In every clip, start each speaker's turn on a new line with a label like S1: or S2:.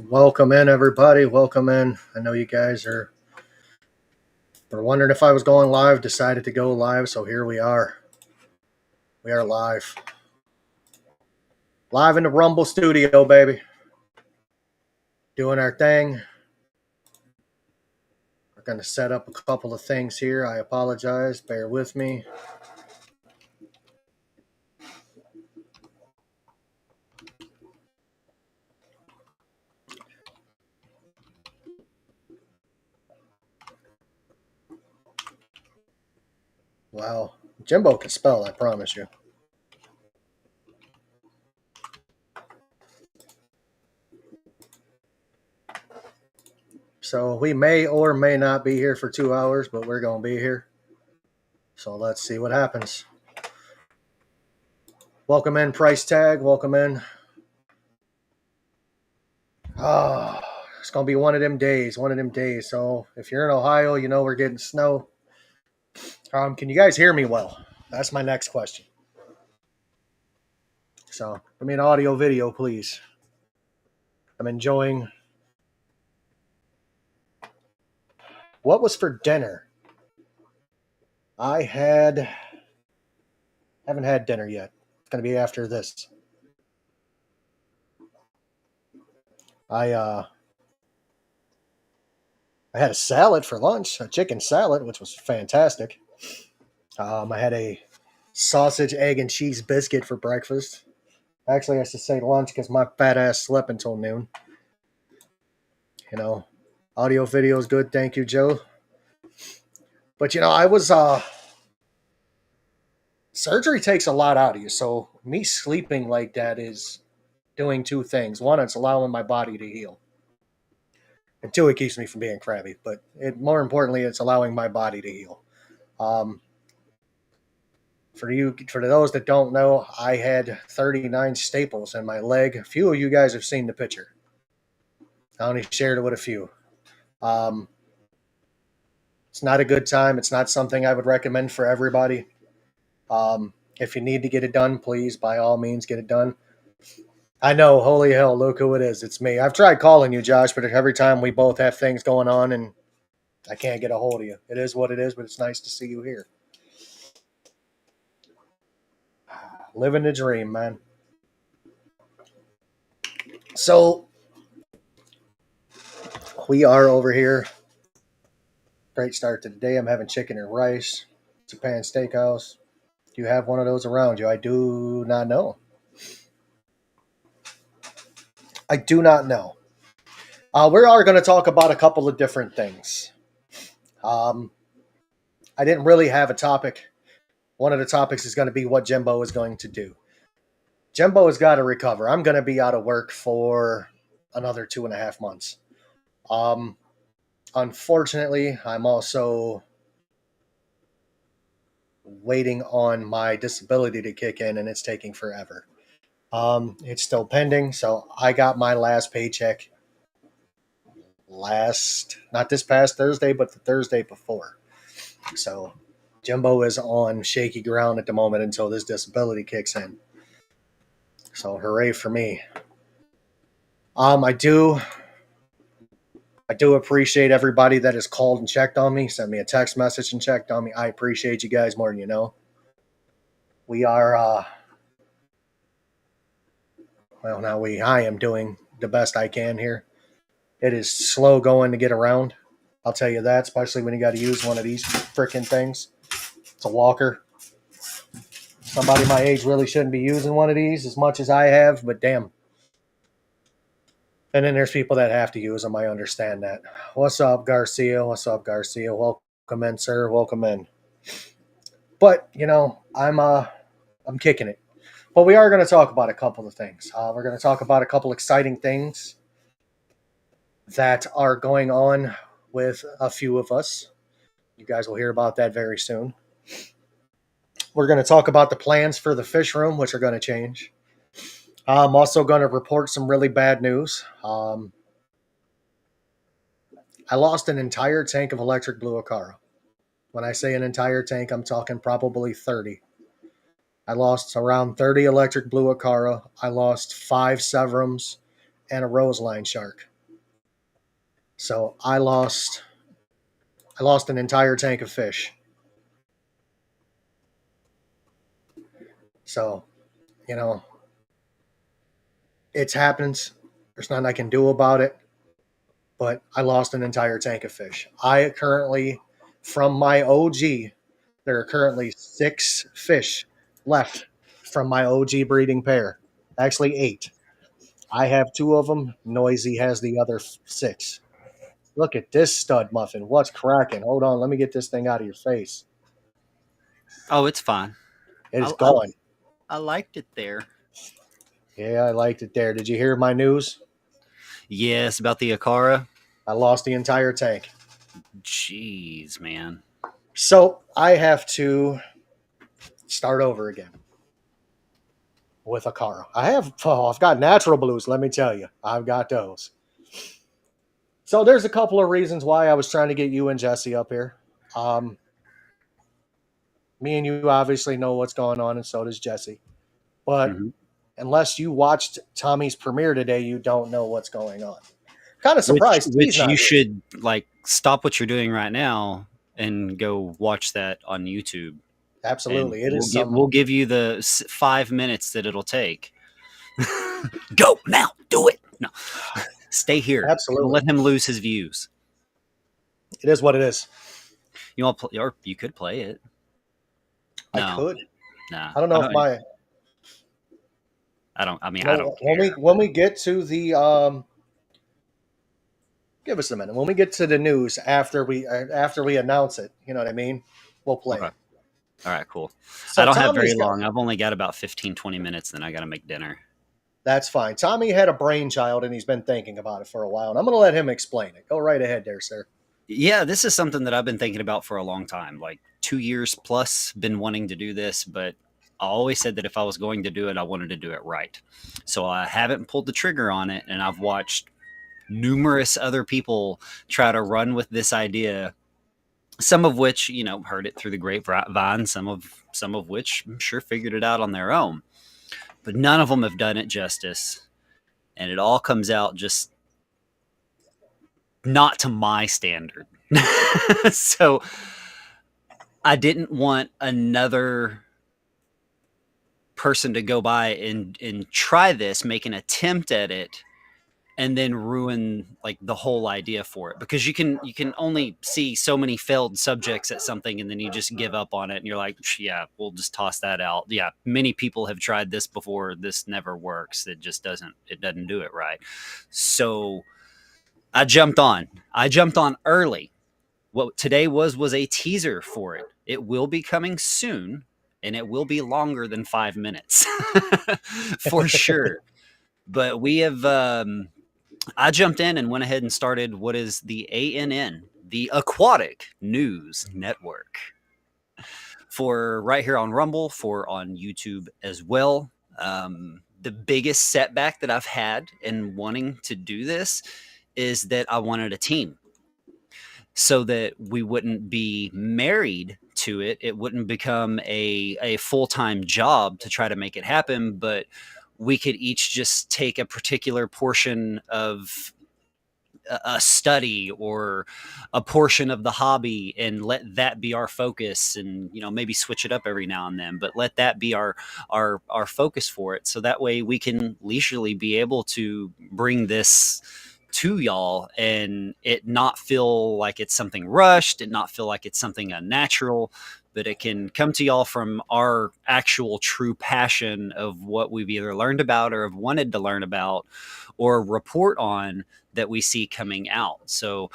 S1: Welcome in, everybody. Welcome in. I know you guys were wondering if I was going live. Decided to go live, so here we are. We are live. Live in the Rumble studio, baby. Doing our thing. We're going to set up a couple of things here. I apologize. Bear with me. Wow. Jimbo can spell, I promise you. So we may or may not be here for 2 hours, but we're going to be here. So let's see what happens. Welcome in, Price Tag. Welcome in. Oh, it's going to be one of them days. So if you're in Ohio, you know we're getting snow. Can you guys hear me well? That's my next question. So give me an audio video, please. I'm enjoying. What was for dinner? Haven't had dinner yet. It's going to be after this. I had a salad for lunch, a chicken salad, which was fantastic. I had a sausage, egg, and cheese biscuit for breakfast. Actually, I should say lunch because my fat ass slept until noon. You know, audio video is good. Thank you, Joe. But, I was, surgery takes a lot out of you. So me sleeping like that is doing two things. One, it's allowing my body to heal. And two, it keeps me from being crabby. But more importantly, it's allowing my body to heal. For those that don't know, I had 39 staples in my leg. A few of you guys have seen the picture. I only shared it with a few. It's not a good time. It's not something I would recommend for everybody. If you need to get it done, please, by all means, get it done. I know, holy hell, look who it is. It's me. I've tried calling you, Josh, but every time we both have things going on and I can't get a hold of you. It is what it is, but it's nice to see you here. Living the dream, man. So, we are over here. Great start to the day. I'm having chicken and rice. Japan Steakhouse. Do you have one of those around you? I do not know. I do not know. We are going to talk about a couple of different things. I didn't really have a topic. One of the topics is going to be what Jimbo is going to do. Jimbo has got to recover. I'm going to be out of work for another 2.5 months. Unfortunately, I'm also waiting on my disability to kick in, and it's taking forever. It's still pending, so I got my last paycheck not this past Thursday, but the Thursday before. So Jimbo is on shaky ground at the moment until this disability kicks in. So hooray for me. I do appreciate everybody that has called and checked on me, sent me a text message and checked on me. I appreciate you guys more than you know. We are, I am doing the best I can here. It is slow going to get around. I'll tell you that, especially when you got to use one of these freaking things. It's a walker. Somebody my age really shouldn't be using one of these as much as I have, but damn. And then there's people that have to use them. I understand that. What's up, Garcia? Welcome in, sir. Welcome in. But, I'm kicking it. But we are going to talk about a couple of things. We're going to talk about a couple exciting things that are going on with a few of us. You guys will hear about that very soon. We're going to talk about the plans for the fish room, which are going to change. I'm also going to report some really bad news. I lost an entire tank of electric blue Acara. When I say an entire tank, I'm talking probably 30. I lost around 30 electric blue Acara. I lost 5 Severums and a Roseline shark. So I lost an entire tank of fish. So, you know, it's happens. There's nothing I can do about it, but I lost an entire tank of fish. I currently, from my OG, there are currently 6 fish left from my OG breeding pair. Actually, 8. I have 2 of them. Noisy has the other 6. Look at this stud muffin. What's cracking? Hold on. Let me get this thing out of your face.
S2: Oh, it's fine.
S1: It is
S2: I, I,
S1: gone.
S2: I liked it there.
S1: Yeah, I liked it there. Did you hear my news?
S2: Yes, about the Akara.
S1: I lost the entire tank.
S2: Jeez, man.
S1: So I have to start over again with a car. I've got natural blues, let me tell you. I've got those. So there's a couple of reasons why I was trying to get you and Jesse up here. Um, Me and you obviously know what's going on, and so does Jesse. But
S2: Hmm.
S1: unless you watched Tommy's premiere today, you don't know what's going on. Kind of
S2: Which
S1: surprised he's
S2: which
S1: not
S2: you
S1: here.
S2: should like stop what you're doing right now and go watch that on YouTube. And
S1: Absolutely, it is some.
S2: we'll give you the 5 minutes that it'll take. Go now, do it. No, stay here. Don't
S1: Absolutely,
S2: let him lose his views.
S1: it is what it is.
S2: You want, or you could play it.
S1: I
S2: No,
S1: could.
S2: nah,
S1: I don't know if my.
S2: I don't. I mean, I don't
S1: When we
S2: care.
S1: when we get to the give us a minute. When we get to the news after we announce it, you know what I mean? We'll play
S2: Okay.
S1: it.
S2: All right, cool. I
S1: So
S2: don't have very
S1: Tommy's got
S2: long. I've only got about 15, 20 minutes, then I got to make dinner.
S1: that's fine. Tommy had a brainchild and he's been thinking about it for a while, and I'm going to let him explain it. Go right ahead, there, sir.
S2: Yeah, this is something that I've been thinking about for a long time, like 2 years plus, been wanting to do this, but I always said that if I was going to do it, I wanted to do it right. So I haven't pulled the trigger on it, and I've watched numerous other people try to run with this idea. Some of which, heard it through the grapevine. Some of which I'm sure figured it out on their own. But none of them have done it justice, and it all comes out just not to my standard. So I didn't want another person to go by and try this, make an attempt at it, and then ruin like the whole idea for it, because you can only see so many failed subjects at something, and then you just give up on it and you're like, yeah, we'll just toss that out. Yeah, many people have tried this before. This never works. It doesn't do it right. So I jumped on early. What today was a teaser for it. It will be coming soon, and it will be longer than 5 minutes for sure. But we have I jumped in and went ahead and started what is the ANN, the Aquatic News Network, for right here on Rumble, for on YouTube as well. The biggest setback that I've had in wanting to do this is that I wanted a team, so that we wouldn't be married to it. It wouldn't become a full-time job to try to make it happen, but we could each just take a particular portion of a study or a portion of the hobby and let that be our focus, and maybe switch it up every now and then, but let that be our focus for it, so that way we can leisurely be able to bring this to y'all and it not feel like it's something rushed, and not feel like it's something unnatural, but it can come to y'all from our actual true passion of what we've either learned about or have wanted to learn about or report on that we see coming out. So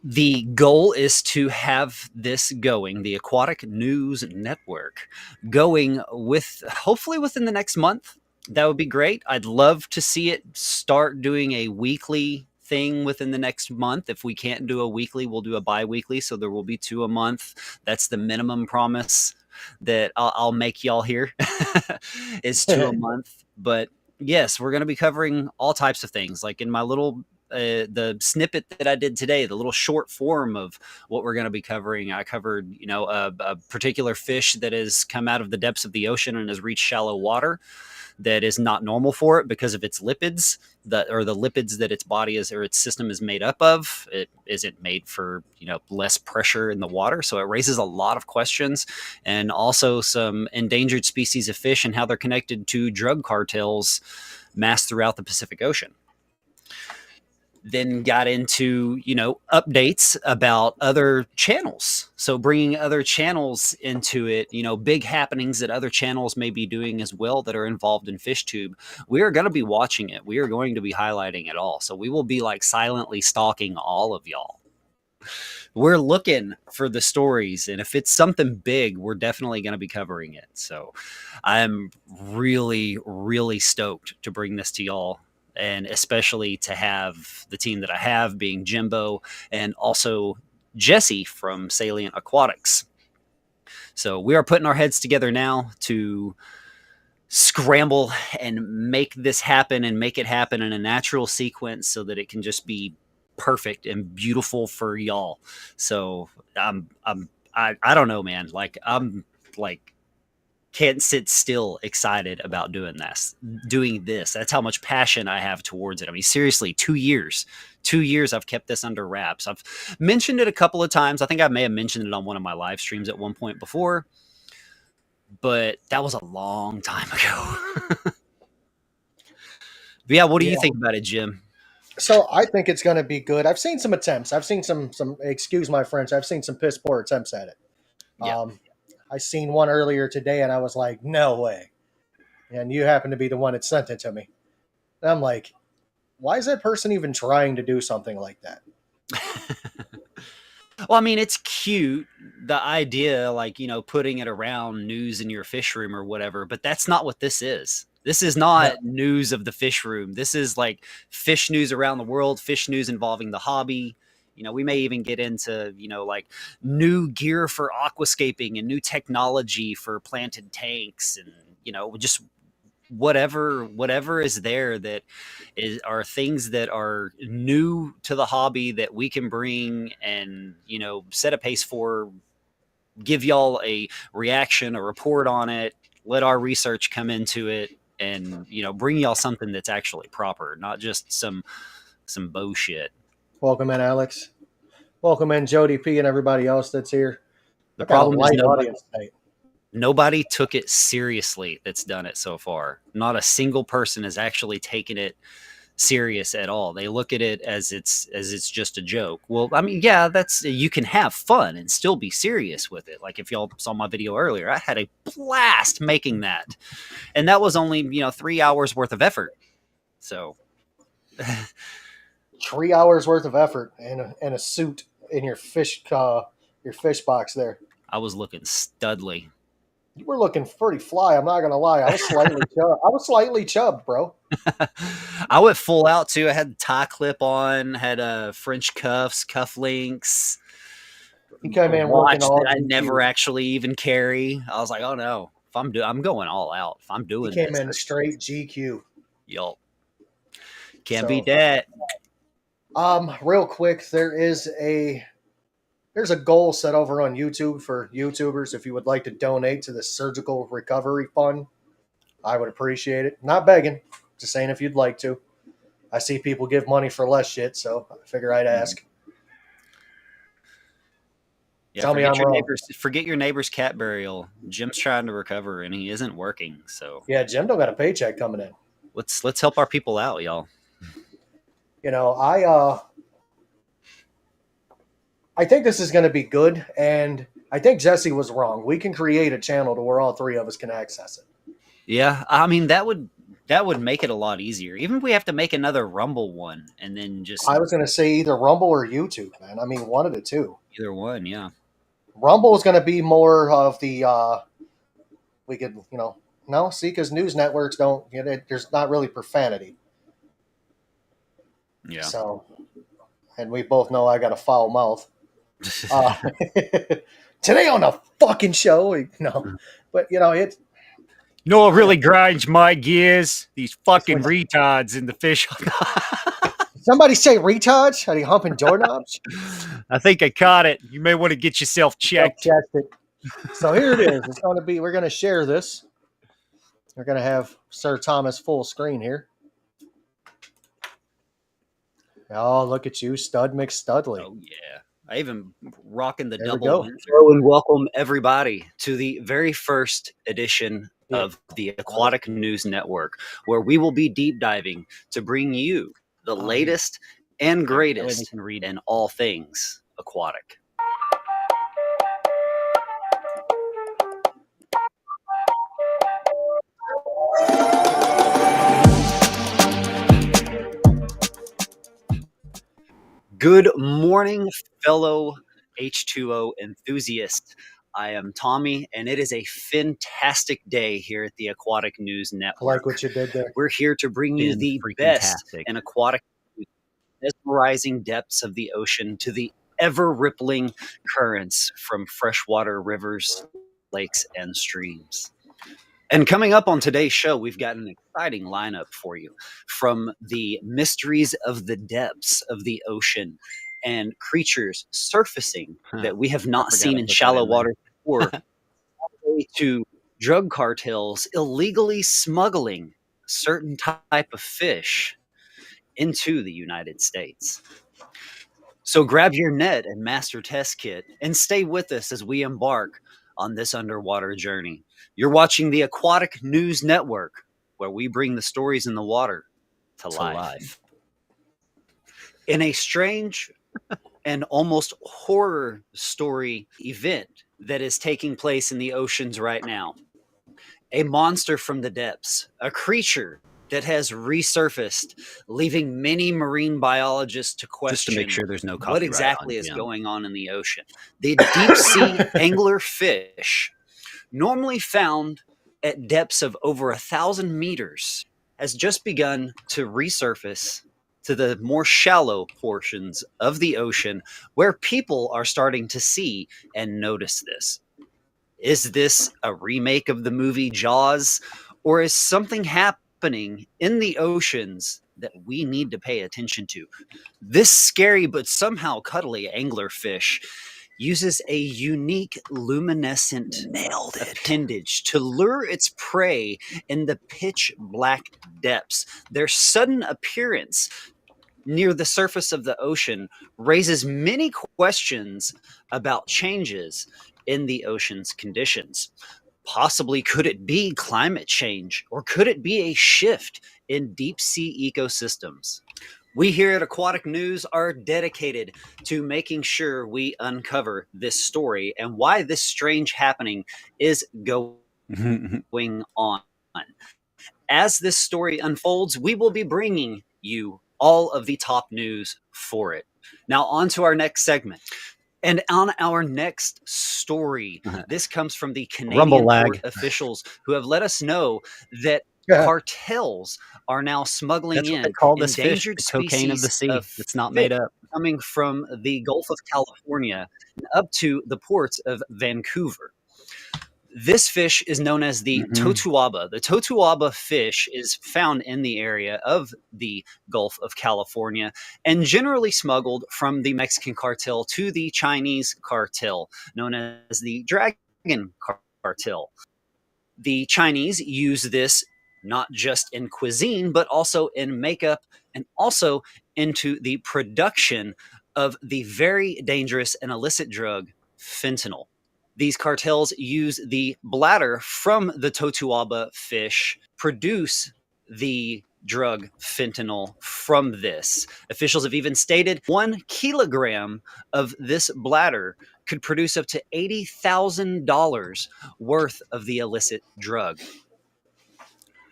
S2: the goal is to have this going, the Aquatic News Network, going with hopefully within the next month. That would be great. I'd love to see it start doing a weekly thing within the next month. If we can't do a weekly, we'll do a bi-weekly. So there will be 2 a month. That's the minimum promise that I'll make y'all here is 2 a month. But yes, we're going to be covering all types of things. Like in my little the snippet that I did today, the little short form of what we're going to be covering, I covered, a particular fish that has come out of the depths of the ocean and has reached shallow water. that is not normal for it because of its lipids, or the lipids that its body is, or its system is made up of. It isn't made for, less pressure in the water, so it raises a lot of questions, and also some endangered species of fish and how they're connected to drug cartels massed throughout the Pacific Ocean. Then got into, updates about other channels. So bringing other channels into it, big happenings that other channels may be doing as well that are involved in FishTube. We are going to be watching it. We are going to be highlighting it all. So we will be like silently stalking all of y'all. We're looking for the stories, and if it's something big, we're definitely going to be covering it. So I'm really, really stoked to bring this to y'all, and especially to have the team that I have, being Jimbo and also Jesse from Salient Aquatics. So we are putting our heads together now to scramble and make this happen, and make it happen in a natural sequence so that it can just be perfect and beautiful for y'all. So I don't know, man. Like, I'm like, can't sit still excited about doing this. That's how much passion I have towards it. I mean, seriously, 2 years I've kept this under wraps. I've mentioned it a couple of times. I think I may have mentioned it on one of my live streams at one point before, but that was a long time ago. But yeah, what do you think about it, Jim?
S1: So I think it's going to be good. I've seen some attempts. I've seen some. Excuse my French. I've seen some piss poor attempts at it.
S2: Yeah.
S1: I seen one earlier today, and I was like, "No way!" And you happen to be the one that sent it to me. And I'm like, "Why is that person even trying to do something like that?"
S2: Well, I mean, it's cute, the idea, like, putting it around news in your fish room or whatever, but that's not what this is. This is not news of the fish room. This is like fish news around the world, fish news involving the hobby. We may even get into, like new gear for aquascaping and new technology for planted tanks, and, just whatever is there that are things that are new to the hobby that we can bring and, set a pace for, give y'all a reaction, a report on it, let our research come into it, and, bring y'all something that's actually proper, not just some bullshit.
S1: Welcome in, Alex. Welcome in, Jody P, and everybody else that's here.
S2: The
S1: I got a
S2: problem is
S1: light audience tonight.
S2: nobody took it seriously that's done it so far. Not a single person has actually taken it serious at all. They look at it as it's just a joke. Well, I mean, yeah, you can have fun and still be serious with it. Like, if y'all saw my video earlier, I had a blast making that, and that was only 3 hours worth of effort. So
S1: 3 hours worth of effort and a suit in your fish box there.
S2: I was looking studly.
S1: You were looking pretty fly. I'm not gonna lie. I was slightly chubbed, bro.
S2: I went full out too. I had the tie clip on, had French cuff links.
S1: He came in
S2: watch
S1: looking all
S2: that I never
S1: cute.
S2: actually even carry. I was like, oh no, if I'm going all out. If I'm doing
S1: He came
S2: this,
S1: in straight GQ.
S2: y'all can't beat that.
S1: Real quick, there's a goal set over on YouTube for YouTubers. If you would like to donate to the Surgical Recovery Fund, I would appreciate it. Not begging, just saying if you'd like to. I see people give money for less shit, so I figure I'd ask.
S2: Yeah,
S1: Tell me I'm wrong.
S2: Forget your neighbor's cat burial. Jim's trying to recover and he isn't working. So
S1: yeah, Jim don't got a paycheck coming in.
S2: Let's help our people out, y'all.
S1: I think this is going to be good, and I think Jesse was wrong. We can create a channel to where all three of us can access it.
S2: Yeah, I mean, that would make it a lot easier. Even if we have to make another Rumble one, and then just...
S1: I was going to say either Rumble or YouTube, man. I mean, one of the two.
S2: Either one, yeah.
S1: Rumble is going to be more of the we could, no, see, because news networks don't, there's not really profanity.
S2: Yeah.
S1: So, and we both know I got a foul mouth. Today on the fucking show, but it's...
S3: You know what really grinds my gears? These fucking retards in the fish.
S1: Somebody say retards? Are they humping doorknobs?
S3: I think I caught it. You may want to get yourself checked.
S1: So here it is. We're going to share this. We're going to have Sir Thomas full screen here. Oh, look at you, Stud McStudley.
S2: Oh, yeah. I even rocking the
S1: There we
S2: double
S1: go.
S2: windsor. Hello and welcome everybody to the very first edition
S1: Yeah.
S2: of the Aquatic News Network, where we will be deep diving to bring you the latest and greatest in all things aquatic. Good morning, fellow H2O enthusiasts. I am Tommy, and it is a fantastic day here at the Aquatic News
S1: I
S2: Network.
S1: like what you did there.
S2: We're here to bring you the best in aquatic, mesmerizing depths of the ocean to the ever-rippling currents from freshwater rivers, lakes, and streams. And coming up on today's show, we've got an exciting lineup for you, from the mysteries of the depths of the ocean and creatures surfacing that we have not seen in shallow water before, all the way to drug cartels illegally smuggling certain type of fish into the United States. So grab your net and master test kit and stay with us as we embark on this underwater journey. You're watching the Aquatic News Network, where we bring the stories in the water to life. In a strange and almost horror story event that is taking place in the oceans right now, a monster from the depths, a creature that has resurfaced, leaving many marine biologists to question
S3: Just to make sure there's no
S2: what
S3: copyright
S2: exactly
S3: on
S2: is
S3: Jim.
S2: going on in the ocean. The deep sea angler fish, normally found at depths of over 1,000 meters, has just begun to resurface to the more shallow portions of the ocean, where people are starting to see and notice this. Is this a remake of the movie Jaws, or is something happening in the oceans that we need to pay attention to? This scary but somehow cuddly anglerfish uses a unique luminescent appendage to lure its prey in the pitch black depths. Their sudden appearance near the surface of the ocean raises many questions about changes in the ocean's conditions. Possibly, could it be climate change, or could it be a shift in deep sea ecosystems? We here at Aquatic News are dedicated to making sure we uncover this story and why this strange happening is going on. As this story unfolds, we will be bringing you all of the top news for it. Now, on to our next segment. And on our next story, this comes from the Canadian port officials, who have let us know that cartels are now smuggling in endangered
S3: cocaine of the sea. It's not made up.
S2: Coming from the Gulf of California and up to the ports of Vancouver. This fish is known as the totuaba. The totuaba fish is found in the area of the Gulf of California and generally smuggled from the Mexican cartel to the Chinese cartel, known as the Dragon Cartel. The Chinese use this not just in cuisine, but also in makeup and also into the production of the very dangerous and illicit drug fentanyl. These cartels use the bladder from the totuaba fish, produce the drug fentanyl from this. Officials have even stated 1 kilogram of this bladder could produce up to $80,000 worth of the illicit drug.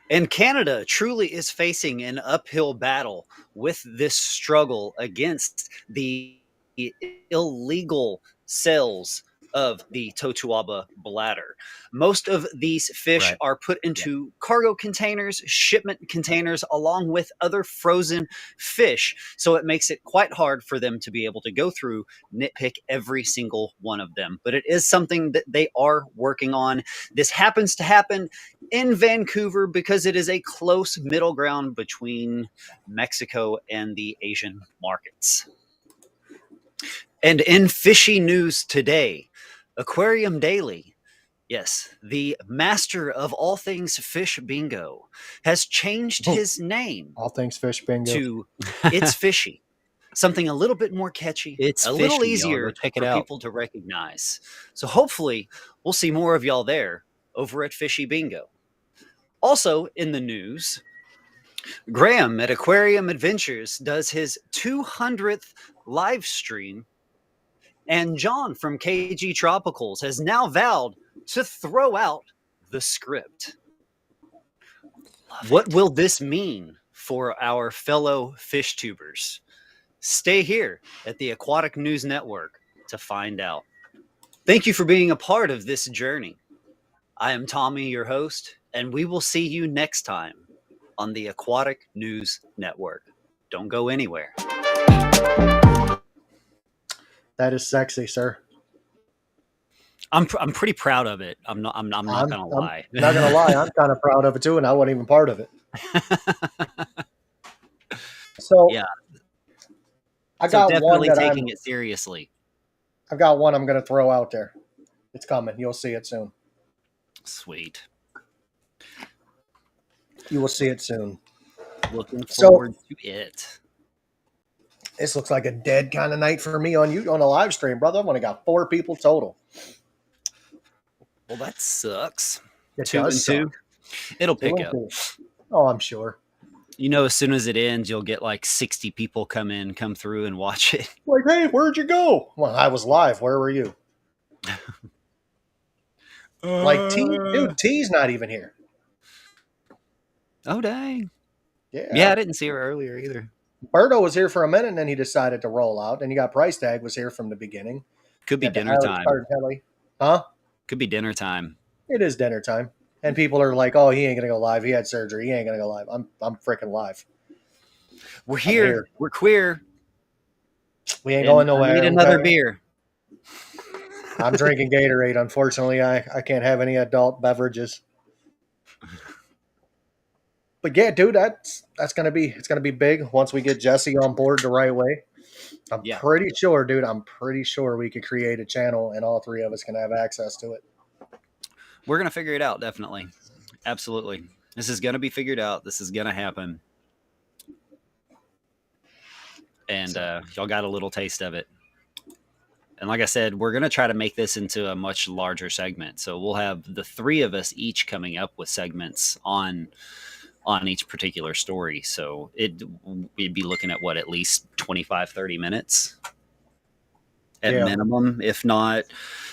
S2: And Canada truly is facing an uphill battle with this struggle against the illegal sales of the totuaba bladder. Most of these fish are put into cargo containers, shipment containers, along with other frozen fish. So it makes it quite hard for them to be able to go through, nitpick every single one of them. But it is something that they are working on. This happens to happen in Vancouver because it is a close middle ground between Mexico and the Asian markets. And in fishy news today, Aquarium Daily Yes, the master of all things fish bingo has changed his name
S1: All things fish bingo.
S2: to It's Fishy. Something a little bit more catchy,
S3: It's
S2: a little
S3: fishy, y'all. Go
S2: easier
S3: check it
S2: for
S3: out.
S2: people to recognize. So hopefully we'll see more of y'all there over at Fishy Bingo. Also in the news, Graham at Aquarium Adventures does his 200th live stream, and John from KG Tropicals has now vowed to throw out the script. What will this mean for our fellow fish tubers? Stay here at the Aquatic News Network to find out. Thank you for being a part of this journey. I am Tommy, your host, and we will see you next time on the Aquatic News Network. Don't go anywhere.
S1: That is sexy, sir.
S2: I'm pretty proud of it. I'm not gonna lie.
S1: I'm not gonna lie, I'm kind of proud of it too, and I wasn't even part of it. So
S2: Yeah.
S1: I
S2: So
S1: got one
S2: definitely
S1: that
S2: taking it seriously.
S1: I've got one I'm gonna throw out there. It's coming. You'll see it soon.
S2: Sweet.
S1: You will see it soon.
S2: Looking
S1: So-
S2: forward to it.
S1: This looks like a dead kind of night for me on you on a live stream, brother. I've only got 4 people total.
S2: Well, that sucks.
S1: It
S2: 2 and
S1: does
S2: 2.
S1: suck.
S2: It'll
S1: 2
S2: pick
S1: and
S2: up.
S1: 2. Oh, I'm sure.
S2: You know, as soon as it ends, you'll get like 60 people come through and watch it.
S1: Like, hey, where'd you go? Well, I was live. Where were you? Like, dude, T's not even here.
S2: Oh, dang.
S1: Yeah.
S2: Yeah, I didn't see her earlier either.
S1: Berto was here for a minute, and then he decided to roll out. And you got Price Tag was here from the beginning.
S2: Could be
S1: Got the
S2: dinner
S1: Alex
S2: time.
S1: Tardelli. Huh?
S2: Could be dinner time.
S1: It is dinner time. And people are like, oh, he ain't going to go live. He had surgery. He ain't going to go live. I'm freaking live.
S2: We're here.
S1: here.
S2: We're queer.
S1: We ain't
S2: And
S1: going nowhere.
S2: I need another beer.
S1: I'm drinking Gatorade. Unfortunately, I can't have any adult beverages. But yeah, dude, that's gonna be big once we get Jesse on board the right way. I'm
S2: Yeah.
S1: pretty sure, dude. I'm pretty sure we could create a channel and all 3 of us can have access to it.
S2: We're going to figure it out, definitely. Absolutely. This is going to be figured out. This is going to happen. And y'all got a little taste of it. And like I said, we're going to try to make this into a much larger segment. So we'll have the 3 of us each coming up with segments on each particular story. So we'd be looking at at least 25, 30 minutes at minimum, if not.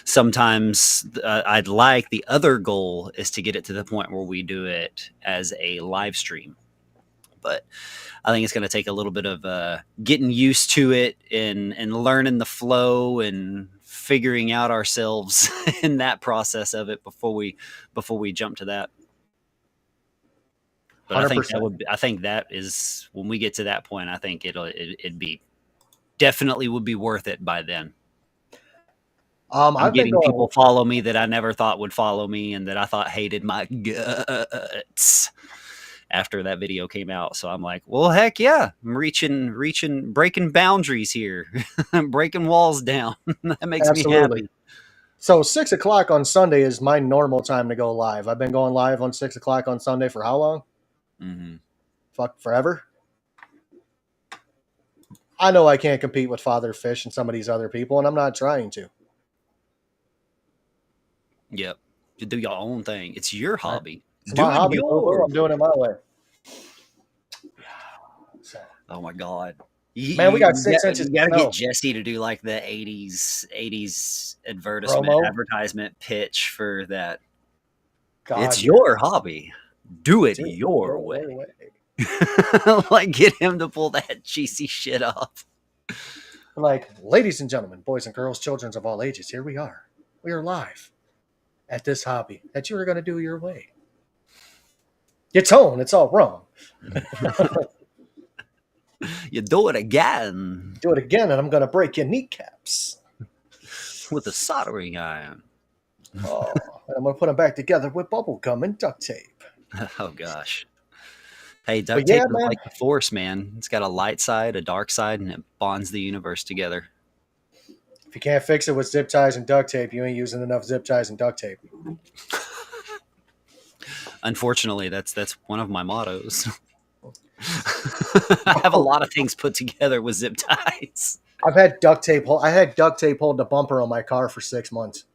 S2: Sometimes I'd like the other goal is to get it to the point where we do it as a live stream. But I think it's going to take a little bit of getting used to it and learning the flow and figuring out ourselves in that process of it before we jump to that. But
S1: 100%.
S2: I think that is when we get to that point. I think it'd be definitely would be worth it by then. I'm
S1: I've been
S2: getting
S1: going,
S2: people follow me that I never thought would follow me and that I thought hated my guts after that video came out. So I'm like, well, heck yeah, I'm breaking boundaries here, breaking walls down. That makes me happy.
S1: So 6 o'clock on Sunday is my normal time to go live. I've been going live on 6 o'clock on Sunday for how long?
S2: Mm-hmm.
S1: Fuck, forever. I know I can't compete with Father Fish and some of these other people, and I'm not trying to.
S2: Yep. You do your own thing. It's your hobby.
S1: It's my hobby. I'm doing it my way.
S2: Oh my God.
S1: Man, we got 6 inches.
S2: You gotta get Jesse to do like the 80s advertisement pitch for that. God, it's your hobby. Do it your way. Like, get him to pull that cheesy shit off.
S1: Like, ladies and gentlemen, boys and girls, children of all ages, here we are. We are live at this hobby that you are going to do your way. Your tone, it's all wrong.
S2: You do it again.
S1: Do it again, and I'm going to break your kneecaps.
S2: With a soldering iron.
S1: Oh, and I'm going to put them back together with bubble gum and duct tape.
S2: Oh, gosh. Hey, duct tape is like the Force, man. It's got a light side, a dark side, and it bonds the universe together.
S1: If you can't fix it with zip ties and duct tape, you ain't using enough zip ties and duct tape.
S2: Unfortunately, that's one of my mottos. I have a lot of things put together with zip ties.
S1: I've had duct tape. I had duct tape hold the bumper on my car for 6 months.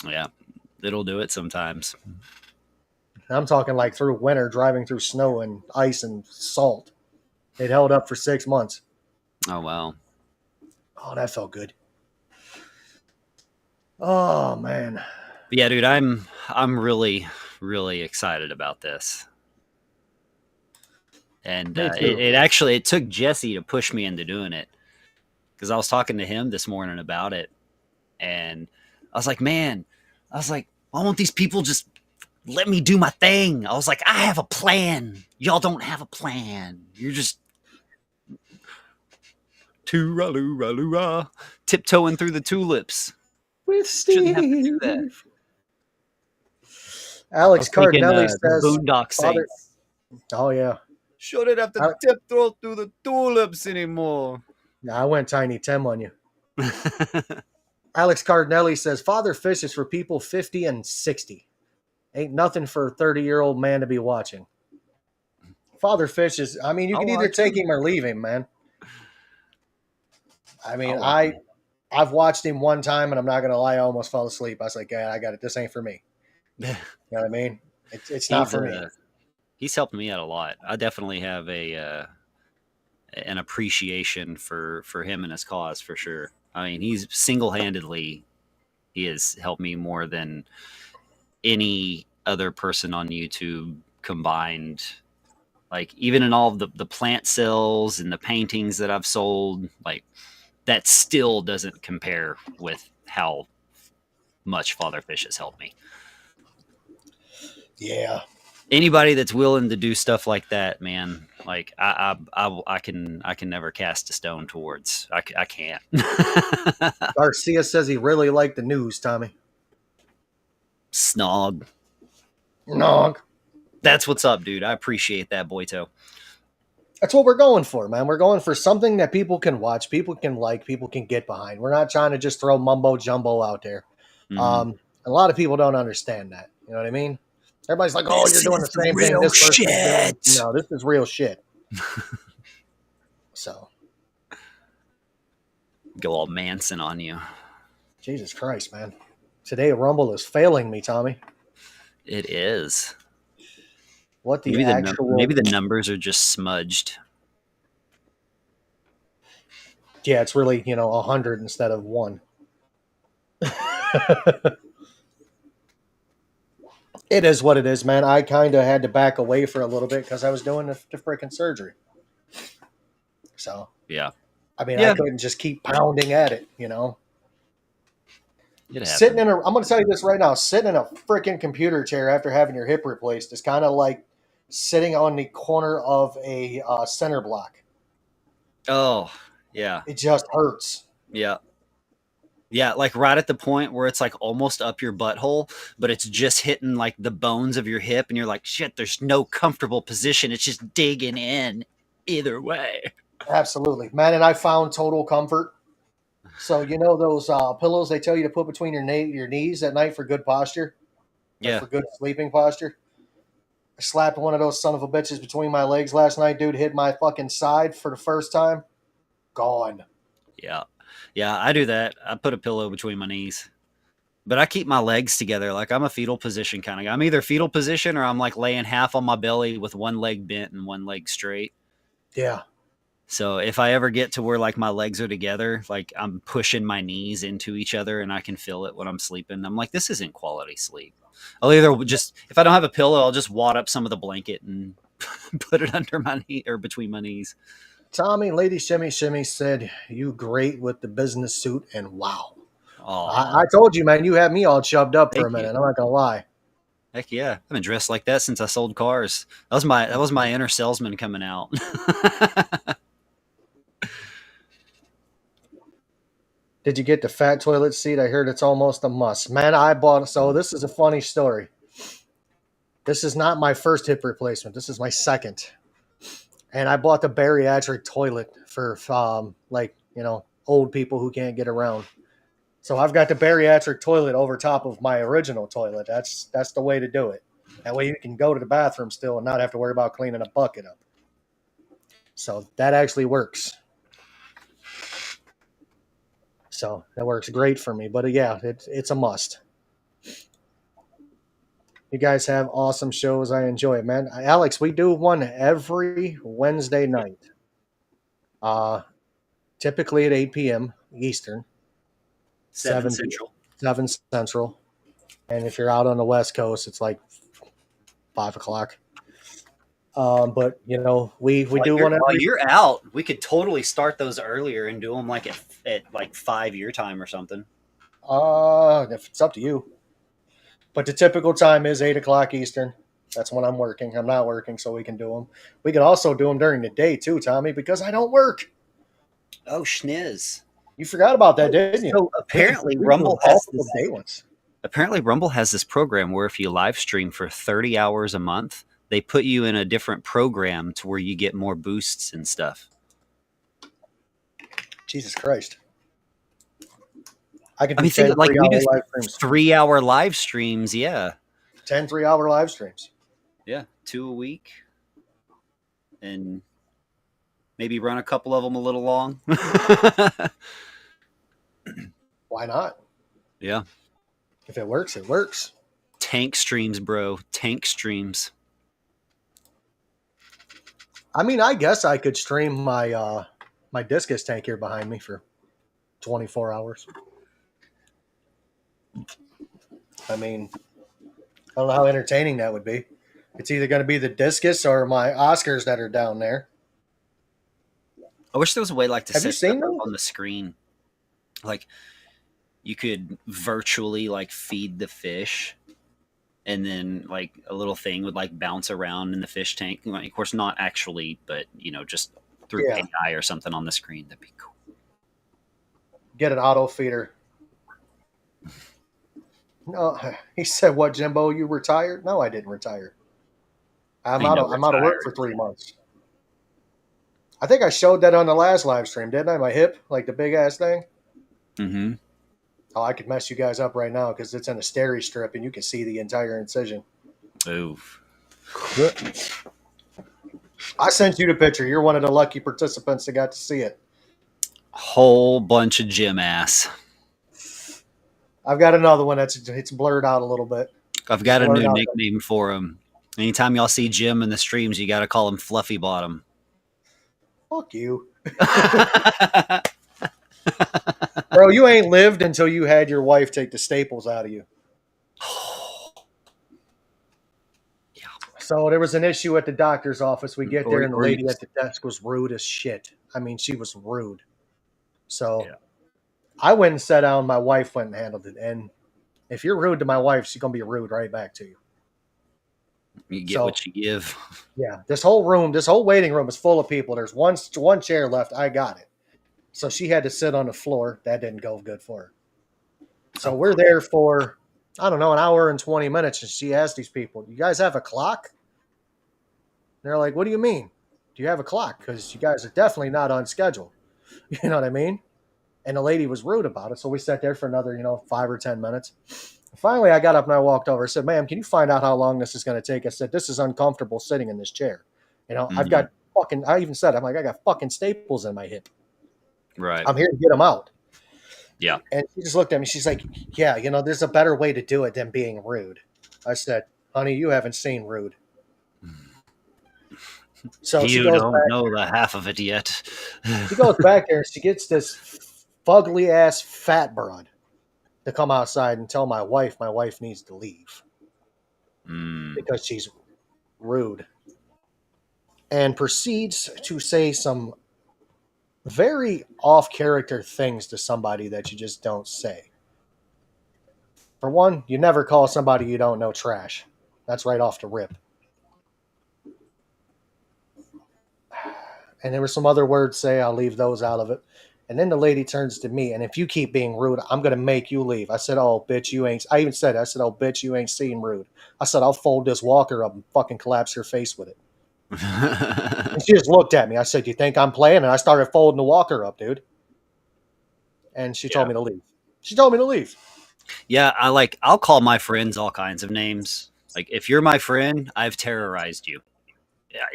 S2: Yeah, it'll do it sometimes.
S1: I'm talking like through winter, driving through snow and ice and salt. It held up for 6 months.
S2: Oh wow.
S1: Oh, that felt good. Oh man.
S2: But yeah, dude, I'm really excited about this. And
S1: Me too.
S2: it took Jesse to push me into doing it, because I was talking to him this morning about it, and I was like, man, why won't these people just let me do my thing? I was like, I have a plan. Y'all don't have a plan. You're just tiptoeing through the tulips.
S1: With
S2: Shouldn't have to do that.
S1: Steve. Alex Cardinelli
S2: the
S1: says,
S2: Boondock
S1: Father.
S2: Saints.
S1: Oh yeah.
S3: Shouldn't have to tiptoe through the tulips anymore.
S1: Yeah, I went Tiny Tim on you. Alex Cardinelli says, Father Fish is for people 50 and 60. Ain't nothing for a 30-year-old man to be watching. Father Fish is, I mean, you can either take him or leave him, man. I mean, I've watched him one time, and I'm not going to lie, I almost fell asleep. I was like, yeah, I got it. This ain't for me. You know what I mean? It's not for me.
S2: He's helped me out a lot. I definitely have an appreciation for him and his cause, for sure. I mean, he has helped me more than any other person on YouTube combined. Like, even in all of the plant sales and the paintings that I've sold, like, that still doesn't compare with how much Father Fish has helped me.
S1: Yeah.
S2: Anybody that's willing to do stuff like that, man, like I can never cast a stone towards. I can't.
S1: Garcia says he really liked the news, Tommy.
S2: Snog.
S1: Nog.
S2: That's what's up, dude. I appreciate that, Boyto.
S1: That's what we're going for, man. We're going for something that people can watch, people can like, people can get behind. We're not trying to just throw mumbo jumbo out there.
S2: Mm-hmm.
S1: A lot of people don't understand that. You know what I mean? Everybody's like, "Oh, you're doing the same thing this person's doing." No, this is real shit. So,
S2: go all Manson on you.
S1: Jesus Christ, man! Today Rumble is failing me, Tommy.
S2: It is.
S1: What the
S2: maybe the numbers are just smudged.
S1: Yeah, it's really 100 instead of 1. It is what it is, man. I kind of had to back away for a little bit because I was doing the freaking surgery. So,
S2: yeah.
S1: I mean, I couldn't just keep pounding at it,
S2: It
S1: I'm going to tell you this right now. Sitting in a freaking computer chair after having your hip replaced is kind of like sitting on the corner of a center block.
S2: Oh, yeah.
S1: It just hurts.
S2: Yeah. Yeah, like right at the point where it's like almost up your butthole, but it's just hitting like the bones of your hip, and you're like, shit, there's no comfortable position. It's just digging in either way.
S1: Absolutely, man. And I found total comfort. So those pillows they tell you to put between your knees at night for good posture?
S2: Yeah.
S1: For good sleeping posture? I slapped one of those son of a bitches between my legs last night, dude. Hit my fucking side for the first time. Gone.
S2: Yeah. Yeah, I do that. I put a pillow between my knees. But I keep my legs together. Like, I'm a fetal position kind of guy. I'm either fetal position or I'm like laying half on my belly with one leg bent and one leg straight.
S1: Yeah.
S2: So if I ever get to where like my legs are together, like I'm pushing my knees into each other and I can feel it when I'm sleeping, I'm like, this isn't quality sleep. I'll either just, if I don't have a pillow, I'll just wad up some of the blanket and put it under my knee or between my knees.
S1: Tommy, Lady Shimmy Shimmy said, "You great with the business suit," and wow. I told you, man, you had me all chubbed up for a minute. I'm not gonna lie.
S2: Heck yeah, I've been dressed like that since I sold cars. That was my inner salesman coming out.
S1: Did you get the fat toilet seat? I heard it's almost a must. Man, I bought. So this is a funny story. This is not my first hip replacement. This is my second. And I bought the bariatric toilet for old people who can't get around. So I've got the bariatric toilet over top of my original toilet. That's the way to do it. That way you can go to the bathroom still and not have to worry about cleaning a bucket up. So that actually works. So that works great for me. But yeah, it's a must. You guys have awesome shows. I enjoy it, man. Alex, we do one every Wednesday night. Uh, typically at 8 p.m. Eastern,
S2: 7 Central.
S1: 7 Central. And if you're out on the West Coast, it's like 5 o'clock. But you know, we do one
S2: While
S1: every.
S2: you're out, we could totally start those earlier and do them like at like 5 your time or something.
S1: If it's up to you. But the typical time is 8 o'clock Eastern. That's when I'm working. I'm not working, so we can do them. We can also do them during the day too, Tommy, because I don't work.
S2: Oh, schniz.
S1: You forgot about that, didn't you?
S2: So apparently
S1: We do
S2: Rumble
S1: all
S2: has
S1: the
S2: this,
S1: day ones.
S2: apparently Rumble has this program where if you live stream for 30 hours a month, they put you in a different program to where you get more boosts and stuff.
S1: Jesus Christ. I can do
S2: I mean, think
S1: 10
S2: like we
S1: 3-hour
S2: do
S1: live streams.
S2: 3-hour live streams. Yeah.
S1: 10 3-hour live streams.
S2: Yeah. 2 a week. And maybe run a couple of them a little long.
S1: Why not?
S2: Yeah.
S1: If it works, it works.
S2: Tank streams, bro. Tank streams.
S1: I mean, I guess I could stream my my discus tank here behind me for 24 hours. I mean, I don't know how entertaining that would be. It's either going to be the discus or my Oscars that are down there.
S2: I wish there was a way like to
S1: Have you
S2: set
S1: seen
S2: that up
S1: those?
S2: on the screen. Like you could virtually like feed the fish and then like a little thing would like bounce around in the fish tank. Like, of course, not actually, but you know, just through
S1: Yeah.
S2: AI or something on the screen. That'd be cool.
S1: Get an auto feeder. No, he said, "What, Jimbo? You retired?" No, I didn't retire. I'm out of work for 3 months. I think I showed that on the last live stream, didn't I? My hip, like the big ass thing.
S2: Mm-hmm.
S1: Oh, I could mess you guys up right now because it's in a steri strip and you can see the entire incision.
S2: Oof.
S1: I sent you the picture. You're one of the lucky participants that got to see it.
S2: Whole bunch of gym ass.
S1: I've got another one it's blurred out a little bit.
S2: I've got a
S1: Blurred
S2: new
S1: out.
S2: nickname for him. Anytime y'all see Jim in the streams, you got to call him Fluffy Bottom.
S1: Fuck you. Bro, you ain't lived until you had your wife take the staples out of you.
S2: Yeah.
S1: So there was an issue at the doctor's office. We get there and the
S2: Or
S1: lady
S2: you-
S1: at the desk was rude as shit. I mean, she was rude. So
S2: Yeah.
S1: I went and sat down. My wife went and handled it. And if you're rude to my wife, she's going to be rude right back to you.
S2: You get
S1: So-
S2: what you give.
S1: Yeah, this whole waiting room is full of people. There's one chair left. I got it. So she had to sit on the floor. That didn't go good for her. So we're there for, I don't know, an hour and 20 minutes. And she asked these people, "You guys have a clock?" They're like, "What do you mean? Do you have a clock? Because you guys are definitely not on schedule." You know what I mean? And the lady was rude about it. So we sat there for another, 5 or 10 minutes. Finally, I got up and I walked over. I said, "Ma'am, can you find out how long this is going to take?" I said, "This is uncomfortable sitting in this chair. I've got I even said, I'm like, I got fucking staples in my hip.
S2: Right.
S1: I'm here to get them out."
S2: Yeah.
S1: And she just looked at me. She's like, "Yeah, there's a better way to do it than being rude." I said, "Honey, you haven't seen rude." So she
S2: You
S1: goes
S2: don't
S1: back.
S2: know the half of it yet.
S1: She goes back there and she gets this fugly ass fat broad to come outside and tell my wife needs to leave because she's rude, and proceeds to say some very off character things to somebody that you just don't say. For one, you never call somebody you don't know trash. That's right off the rip. And there were some other words say, I'll leave those out of it. And then the lady turns to me, "And if you keep being rude, I'm going to make you leave." I said, "Oh, bitch, you ain't." I even said, "Oh, bitch, you ain't seen rude." I said, "I'll fold this walker up and fucking collapse your face with it." And she just looked at me. I said, "You think I'm playing?" And I started folding the walker up, dude. And she told me to leave. She told me to leave.
S2: Yeah, I'll call my friends all kinds of names. Like if you're my friend, I've terrorized you.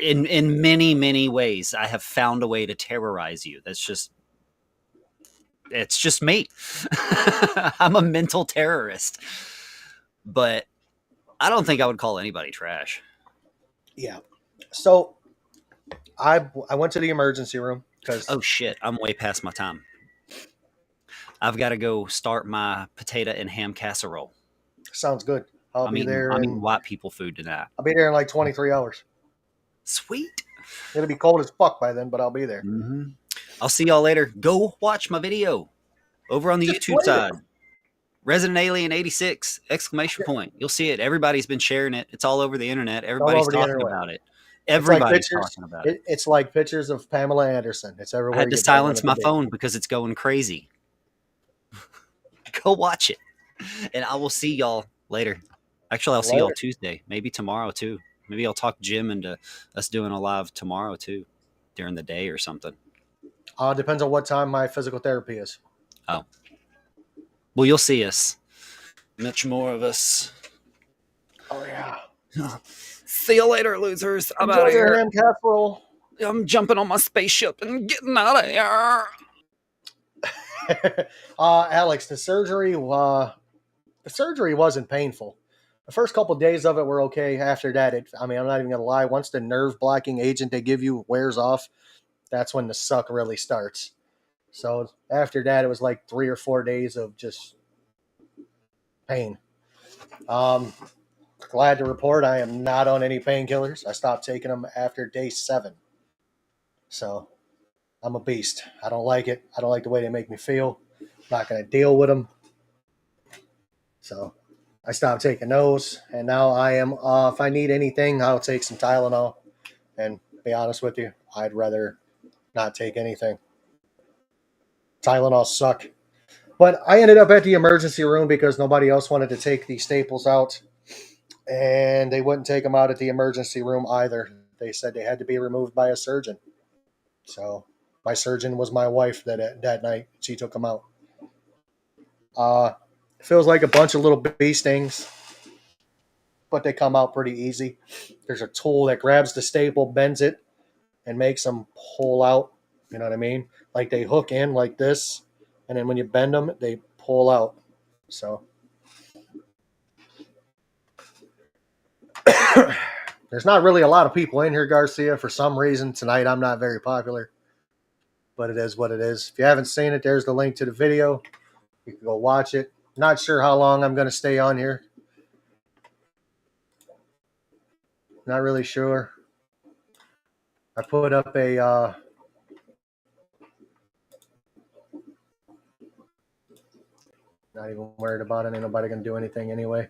S2: In many ways. I have found a way to terrorize you. It's just me. I'm a mental terrorist. But I don't think I would call anybody trash.
S1: Yeah. So I went to the emergency room because
S2: Oh shit, I'm way past my time. I've got to go start my potato and ham casserole.
S1: sounds good. I'll
S2: I'm
S1: be
S2: eating
S1: there
S2: I'm eating
S1: in
S2: white people food tonight.
S1: I'll be there in like 23 hours.
S2: Sweet.
S1: It'll be cold as fuck by then, but I'll be there.
S2: Mm-hmm. I'll see y'all later. Go watch my video over on the
S1: Just
S2: YouTube
S1: played it.
S2: side. Resident Alien 86 exclamation point. You'll see it. Everybody's been sharing it. It's all over the internet.
S1: It's all
S2: Everybody's
S1: over the
S2: talking
S1: internet.
S2: about it.
S1: It's like
S2: Everybody's
S1: pictures.
S2: talking about it.
S1: It's like pictures of Pamela Anderson. It's
S2: I
S1: everywhere
S2: had to
S1: you don't want
S2: silence
S1: it to
S2: my
S1: be.
S2: phone because it's going crazy. Go watch it. And I will see y'all later. Actually, I'll see y'all
S1: Later.
S2: Tuesday. Maybe tomorrow too. Maybe I'll talk Jim into us doing a live tomorrow too, during the day or something.
S1: Depends on what time my physical therapy is.
S2: Oh. Well, you'll see us. Much more of us.
S1: Oh yeah.
S2: See you later, losers. I'm
S1: Enjoy
S2: out of
S1: your
S2: here.
S1: ham casserole.
S2: I'm jumping on my spaceship and getting out of here.
S1: Alex, the surgery wasn't painful. The first couple of days of it were okay. After that, I'm not even gonna lie. Once the nerve blocking agent they give you wears off, that's when the suck really starts. So after that, it was like 3 or 4 days of just pain. Um, Glad to report I am not on any painkillers. I stopped taking them after day 7. So I'm a beast. I don't like it. I don't like the way they make me feel. I'm not going to deal with them. So I stopped taking those. And now I am, if I need anything, I'll take some Tylenol. And be honest with you, I'd rather not take anything. Tylenol suck. But I ended up at the emergency room because nobody else wanted to take the staples out. And they wouldn't take them out at the emergency room either. They said they had to be removed by a surgeon. So my surgeon was my wife that night. She took them out. It feels like a bunch of little bee stings, but they come out pretty easy. There's a tool that grabs the staple, bends it, and makes them pull out. You know what I mean? Like they hook in like this, and then when you bend them, they pull out. So there's not really a lot of people in here, Garcia. For some reason, tonight I'm not very popular, but it is what it is. If you haven't seen it, there's the link to the video. You can go watch it. Not sure how long I'm going to stay on here. Not really sure. I put up a not even worried about it. Ain't nobody going to do anything anyway.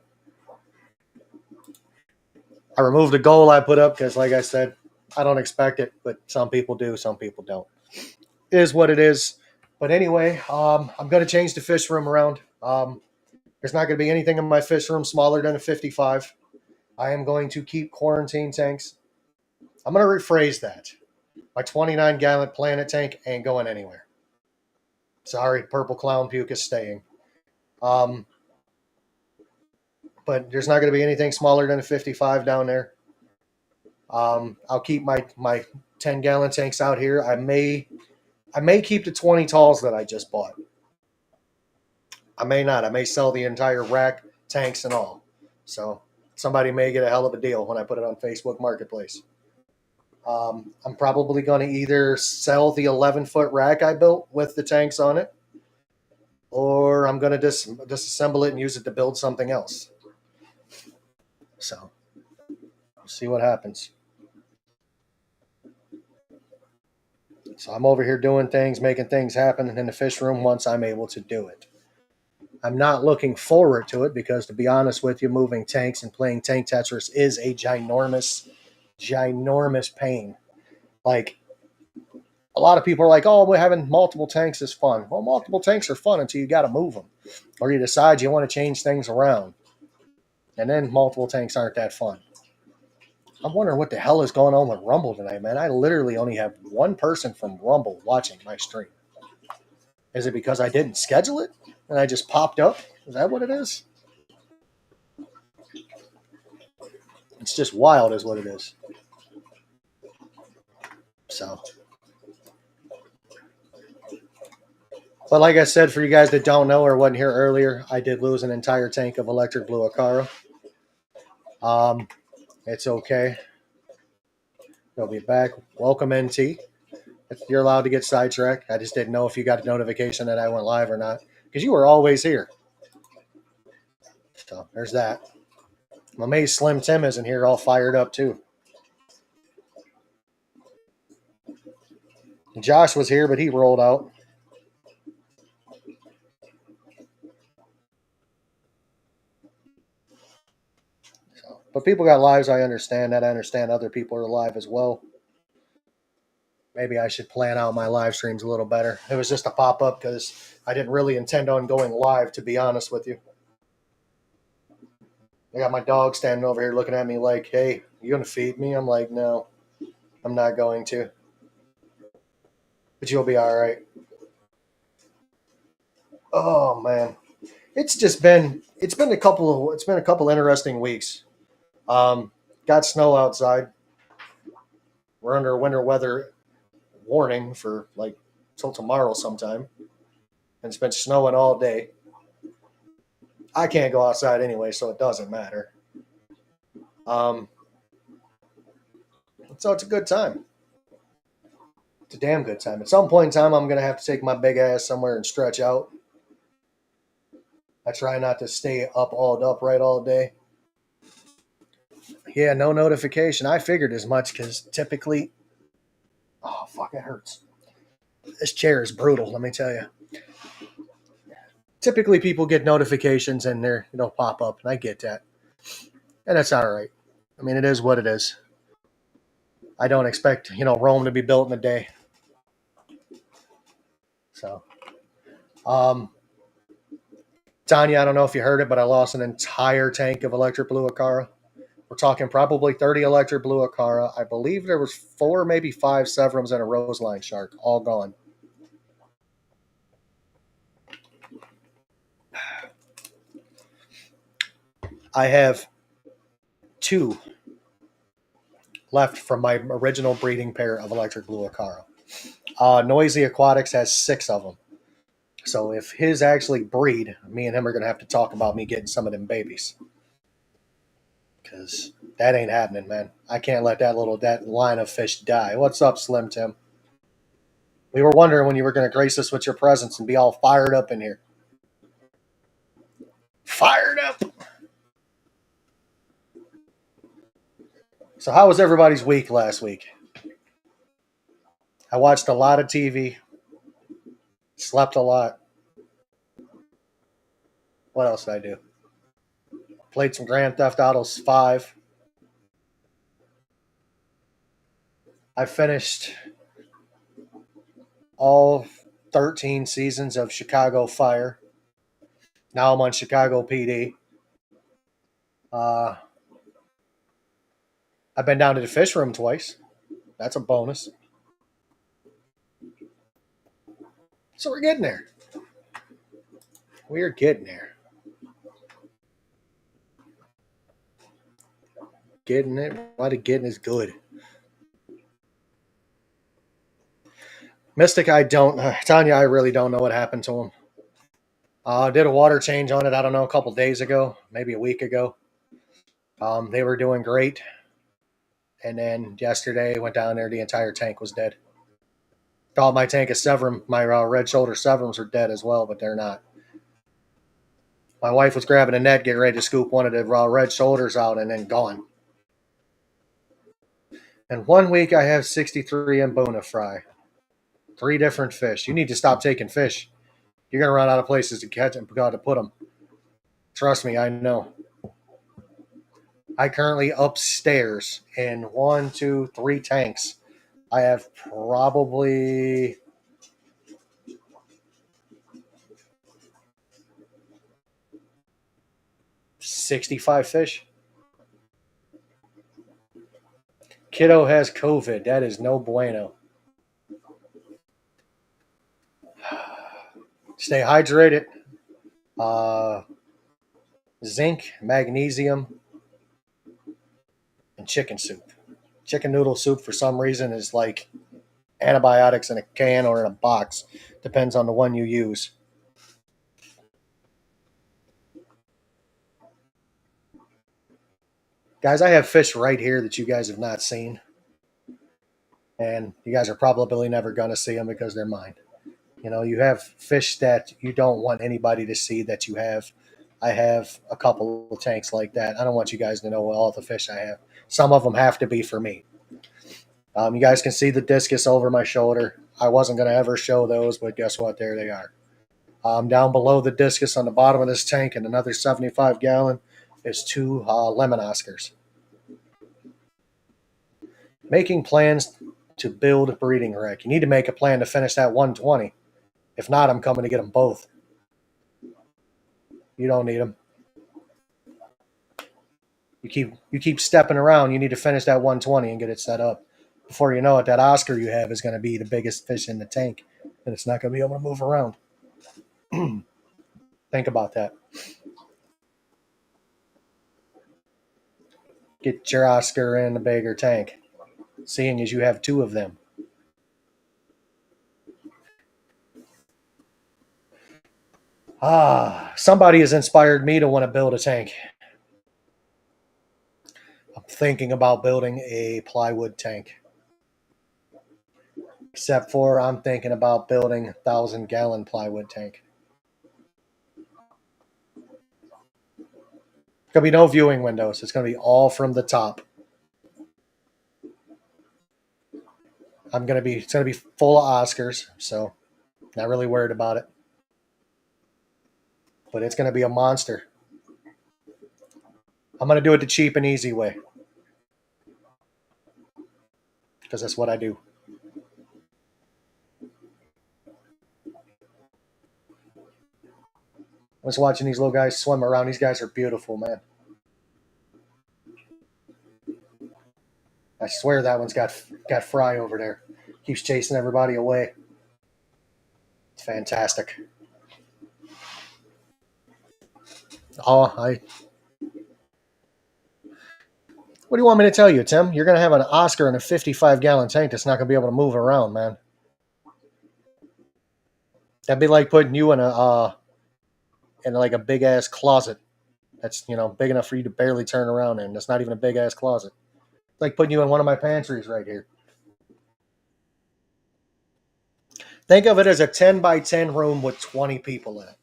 S1: I removed a goal I put up because, like I said, I don't expect it, but some people do, some people don't. It is what it is. But anyway, I'm going to change the fish room around. There's not going to be anything in my fish room smaller than a 55. I am going to keep quarantine tanks. I'm going to rephrase that. My 29-gallon planet tank ain't going anywhere. Sorry, purple clown puke is staying. But there's not going to be anything smaller than a 55 down there. I'll keep my 10-gallon tanks out here. I may keep the 20 talls that I just bought. I may not. I may sell the entire rack, tanks and all. So somebody may get a hell of a deal when I put it on Facebook Marketplace. I'm probably going to either sell the 11-foot rack I built with the tanks on it, or I'm going to disassemble it and use it to build something else. So we'll see what happens. So I'm over here doing things, making things happen in the fish room once I'm able to do it. I'm not looking forward to it because, to be honest with you, moving tanks and playing tank Tetris is a ginormous pain. Like, a lot of people are like, oh, we're having multiple tanks is fun. Well, multiple tanks are fun until you got to move them. Or you decide you want to change things around. And then multiple tanks aren't that fun. I'm wondering what the hell is going on with Rumble tonight, man. I literally only have one person from Rumble watching my stream. Is it because I didn't schedule it? and I just popped up. Is that what it is? It's just wild, is what it is. So, but like I said, for you guys that don't know or wasn't here earlier, I did lose an entire tank of electric blue Acara. It's okay. They'll be back. Welcome, NT. You're allowed to get sidetracked. I just didn't know if you got a notification that I went live or not, because you were always here. So there's that. I'm amazed Slim Tim isn't here all fired up too. Josh was here, but he rolled out. So, but people got lives. I understand that. I understand other people are live as well. Maybe I should plan out my live streams a little better. It was just a pop up because I didn't really intend on going live, to be honest with you. I got my dog standing over here looking at me like, hey, you going to feed me? I'm like, no, I'm not going to. But you'll be all right. Oh, man. It's been a couple interesting weeks. Got snow outside. We're under a winter weather warning for like till tomorrow sometime. And it's been snowing all day. I can't go outside anyway, so it doesn't matter. So it's a good time. It's a damn good time. At some point in time, I'm going to have to take my big ass somewhere and stretch out. I try not to stay upright all day. Yeah, no notification. I figured as much because typically, oh fuck, it hurts. This chair is brutal. Let me tell you. Typically, people get notifications and they'll pop up, and I get that, and that's all right. I mean, it is what it is. I don't expect Rome to be built in a day. So, Tanya, I don't know if you heard it, but I lost an entire tank of electric blue Acara. We're talking probably 30 electric blue Acara. I believe there was 4, maybe 5 Severums and a Roseline Shark, all gone. I have 2 left from my original breeding pair of electric blue Acara. Noisy Aquatics has 6 of them. So if his actually breed, me and him are going to have to talk about me getting some of them babies. Because that ain't happening, man. I can't let that line of fish die. What's up, Slim Tim? We were wondering when you were going to grace us with your presence and be all fired up in here. Fired up! So how was everybody's week last week? I watched a lot of TV. Slept a lot. What else did I do? Played some Grand Theft Auto 5. I finished all 13 seasons of Chicago Fire. Now I'm on Chicago PD. I've been down to the fish room twice. That's a bonus. So we're getting there. We're getting there. Getting it. Why the getting is good. Mystic, Tanya, I really don't know what happened to him. Did a water change on it, I don't know, a couple days ago, maybe a week ago. They were doing great. And then yesterday, went down there, the entire tank was dead. Thought my tank of Severum, my red shoulder Severums are dead as well, but they're not. My wife was grabbing a net, getting ready to scoop one of the red shoulders out, and then gone. And 1 week, I have 63 Mbuna fry. 3 different fish. You need to stop taking fish. You're going to run out of places to catch them, to put them. Trust me, I know. I currently upstairs in 1, 2, 3 tanks. I have probably 65 fish. Kiddo has COVID. That is no bueno. Stay hydrated. zinc, magnesium, and chicken soup. Chicken noodle soup, for some reason, is like antibiotics in a can or in a box. Depends on the one you use. Guys, I have fish right here that you guys have not seen. And you guys are probably never going to see them because they're mine. You know, you have fish that you don't want anybody to see that you have. I have a couple of tanks like that. I don't want you guys to know all the fish I have. Some of them have to be for me. You guys can see the discus over my shoulder. I wasn't going to ever show those, but guess what? There they are. Down below the discus on the bottom of this tank and another 75 gallon is two lemon Oscars. Making plans to build a breeding wreck. You need to make a plan to finish that 120. If not, I'm coming to get them both. You don't need them. You keep stepping around. You need to finish that 120 and get it set up. Before you know it, that Oscar you have is going to be the biggest fish in the tank, and it's not going to be able to move around. Think about that. Get your Oscar in the bigger tank, seeing as you have two of them. Somebody has inspired me to want to build a tank. I'm thinking about building a plywood tank. Except for I'm thinking about building a 1,000-gallon plywood tank. There's going to be no viewing windows. It's going to be all from the top. It's going to be full of Oscars, so not really worried about it. But it's going to be a monster. I'm going to do it the cheap and easy way. Because that's what I do. I was watching these little guys swim around. These guys are beautiful, man. I swear that one's got fry over there. Keeps chasing everybody away. It's fantastic. What do you want me to tell you, Tim? You're going to have an Oscar in a 55-gallon tank that's not going to be able to move around, man. That'd be like putting you in like a big-ass closet that's, big enough for you to barely turn around in. That's not even a big-ass closet. It's like putting you in one of my pantries right here. Think of it as a 10 by 10 room with 20 people in it.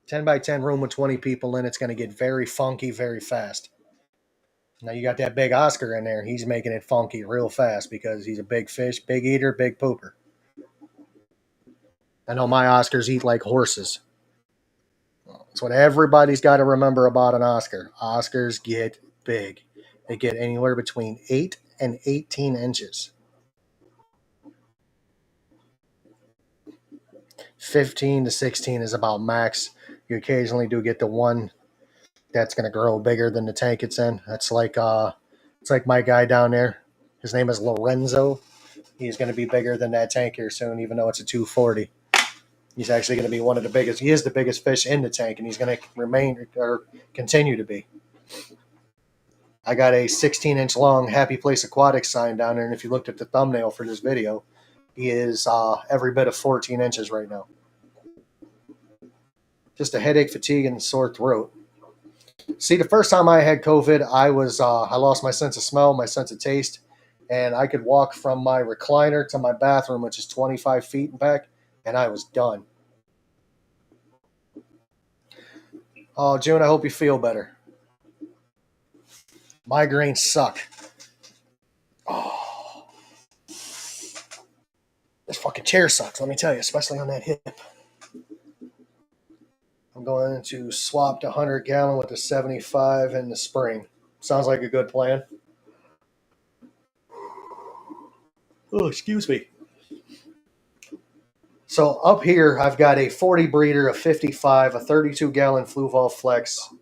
S1: Ten by 10 room with 20 people in it's going to get very funky very fast. Now you got that big Oscar in there. He's making it funky real fast because he's a big fish, big eater, big pooper. I know my Oscars eat like horses. That's what everybody's got to remember about an Oscar. Oscars get big. They get anywhere between 8 and 18 inches. 15 to 16 is about max. You occasionally do get the one that's going to grow bigger than the tank it's in. That's like it's like my guy down there. His name is Lorenzo. He's going to be bigger than that tank here soon, even though it's a 240. He's actually going to be one of the biggest. He is the biggest fish in the tank, and he's going to remain or continue to be. I got a 16-inch long Happy Place Aquatics sign down there, and if you looked at the thumbnail for this video, he is every bit of 14 inches right now. Just a headache, fatigue, and sore throat. See, the first time I had COVID, I lost my sense of smell, my sense of taste, and I could walk from my recliner to my bathroom, which is 25 feet and back, and I was done. Oh, June, I hope you feel better. Migraines suck. Oh, this fucking chair sucks, let me tell you, especially on that hip. I'm going to swap the 100-gallon with the 75 in the spring. Sounds like a good plan. Oh, excuse me. So up here, I've got a 40 breeder, a 55, a 32-gallon Fluval Flex,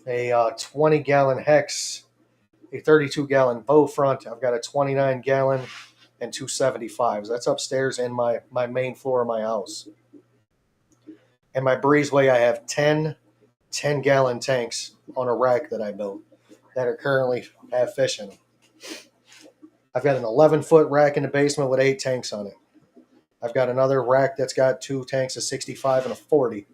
S1: a 20-gallon Hex, a 32-gallon bow front. I've got a 29-gallon and two 75s. That's upstairs in my main floor of my house. And my breezeway, I have 10-gallon tanks on a rack that I built that are currently have fish in them. I've got an 11-foot rack in the basement with 8 tanks on it. I've got another rack that's got 2 tanks, a 65 and a 40.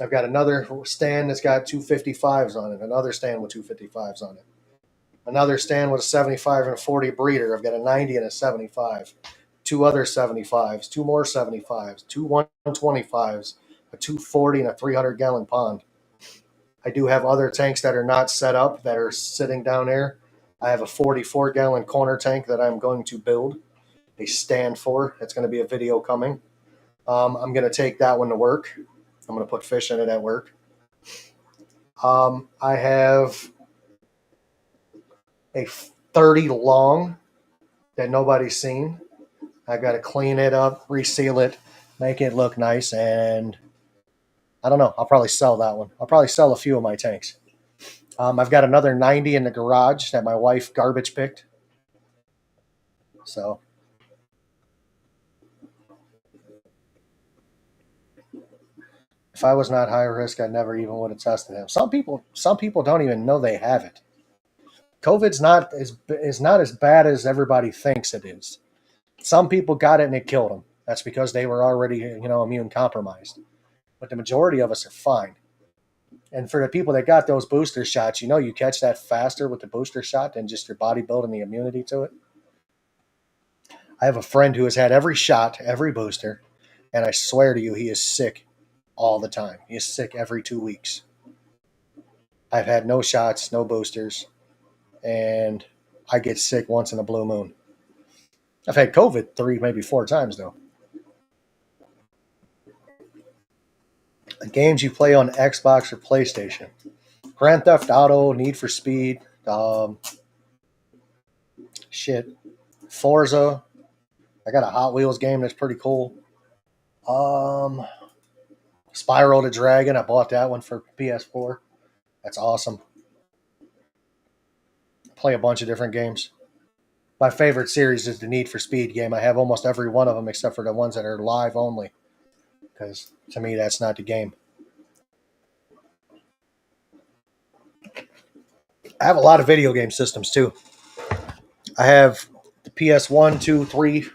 S1: I've got another stand that's got two 55s on it, another stand with two 55s on it. Another stand with a 75 and a 40 breeder. I've got a 90 and a 75. 2 other 75s, 2 more 75s, 2 125s, a 240 and a 300-gallon pond. I do have other tanks that are not set up that are sitting down there. I have a 44-gallon corner tank that I'm going to build a stand for. It's going to be a video coming. I'm going to take that one to work. I'm going to put fish in it at work. I have a 30 long that nobody's seen. I've got to clean it up, reseal it, make it look nice, and I don't know. I'll probably sell that one. I'll probably sell a few of my tanks. I've got another 90 in the garage that my wife garbage picked. So if I was not high risk, I never even would have tested him. Some people don't even know they have it. COVID's not as bad as everybody thinks it is. Some people got it and it killed them. That's because they were already, immune compromised. But the majority of us are fine. And for the people that got those booster shots, you catch that faster with the booster shot than just your body building the immunity to it. I have a friend who has had every shot, every booster, and I swear to you, he is sick all the time. He is sick every 2 weeks. I've had no shots, no boosters, and I get sick once in a blue moon. I've had COVID 3, maybe 4 times, though. The games you play on Xbox or PlayStation. Grand Theft Auto, Need for Speed, Forza. I got a Hot Wheels game that's pretty cool. Spyro the Dragon. I bought that one for PS4. That's awesome. Play a bunch of different games. My favorite series is the Need for Speed game. I have almost every one of them except for the ones that are live only. Because to me, that's not the game. I have a lot of video game systems too. I have the PS1, 2, 3,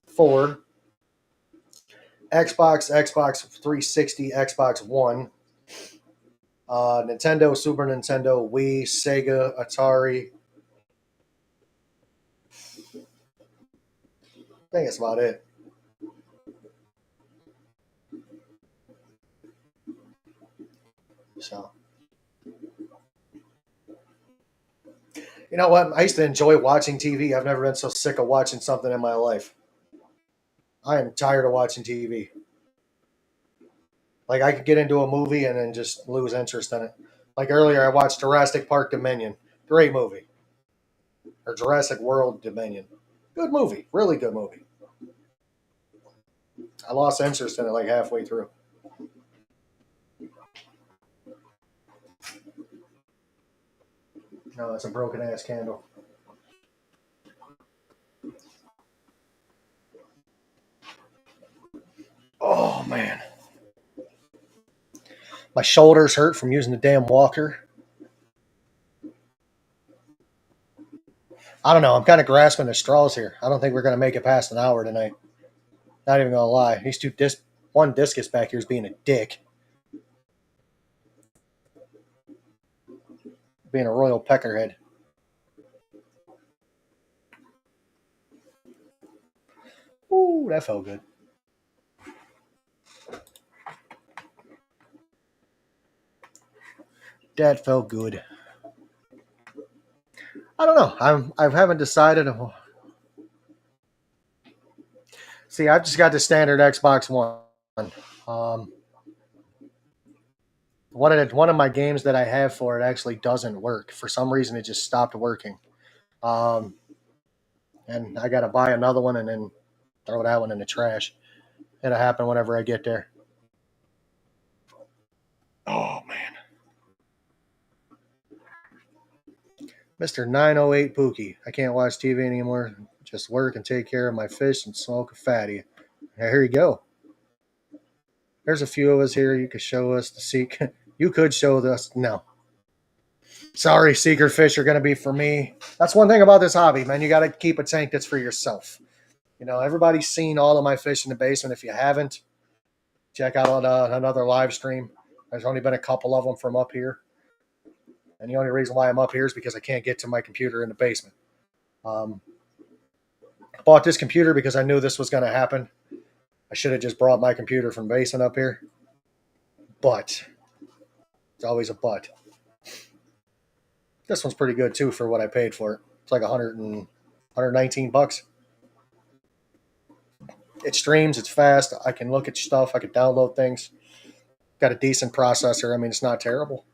S1: 4, Xbox 360, Xbox One, Nintendo, Super Nintendo, Wii, Sega, Atari. I think that's about it. So, you know what? I used to enjoy watching TV. I've never been so sick of watching something in my life. I am tired of watching TV. Like I could get into a movie and then just lose interest in it. Like earlier, I watched Jurassic Park Dominion. Great movie. Or Jurassic World Dominion. Good movie. Really good movie. I lost interest in it like halfway through. No, it's a broken ass candle. Oh man. My shoulders hurt from using the damn walker. I don't know. I'm kind of grasping at straws here. I don't think we're going to make it past an hour tonight. Not even going to lie. These one discus back here is being a dick. Being a royal peckerhead. Ooh, that felt good. That felt good. I don't know. I haven't decided. See, I've just got the standard Xbox One. Um, one of my games that I have for it actually doesn't work. For some reason, it just stopped working. And I got to buy another one and then throw that one in the trash. It'll happen whenever I get there. Oh man, Mr. 908 Pookie. I can't watch TV anymore. Just work and take care of my fish and smoke a fatty. Here you go. There's a few of us here. You could show us the seek. You could show us. No. Sorry, seeker fish are going to be for me. That's one thing about this hobby, man. You got to keep a tank that's for yourself. You know, everybody's seen all of my fish in the basement. If you haven't, check out another live stream. There's only been a couple of them from up here. And the only reason why I'm up here is because I can't get to my computer in the basement. I bought this computer because I knew this was going to happen. I should have just brought my computer from the basement up here. But, it's always a but. This one's pretty good too for what I paid for it. It's like 119 bucks. It streams, it's fast. I can look at stuff, I can download things. Got a decent processor. I mean, it's not terrible.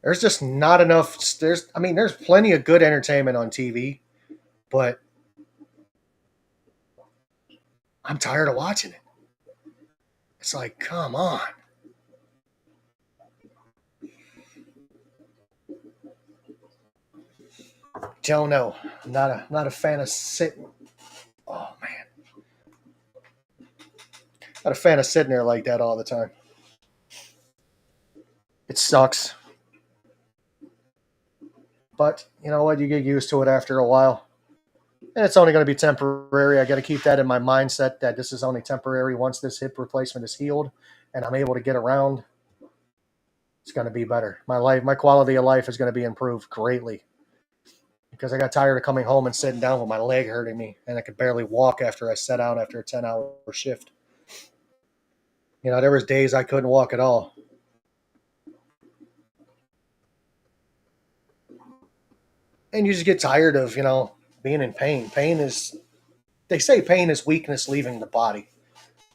S1: There's just not enough. There's plenty of good entertainment on TV, but I'm tired of watching it. It's like, come on. Don't know. I'm not a fan of sitting. Oh man, not a fan of sitting there like that all the time. It sucks. But you know what? You get used to it after a while. And it's only going to be temporary. I got to keep that in my mindset that this is only temporary. Once this hip replacement is healed and I'm able to get around, it's going to be better. My quality of life is going to be improved greatly. Because I got tired of coming home and sitting down with my leg hurting me, and I could barely walk after I sat down after a 10-hour shift. You know, there was days I couldn't walk at all. And you just get tired of, you know, being in pain. They say pain is weakness leaving the body.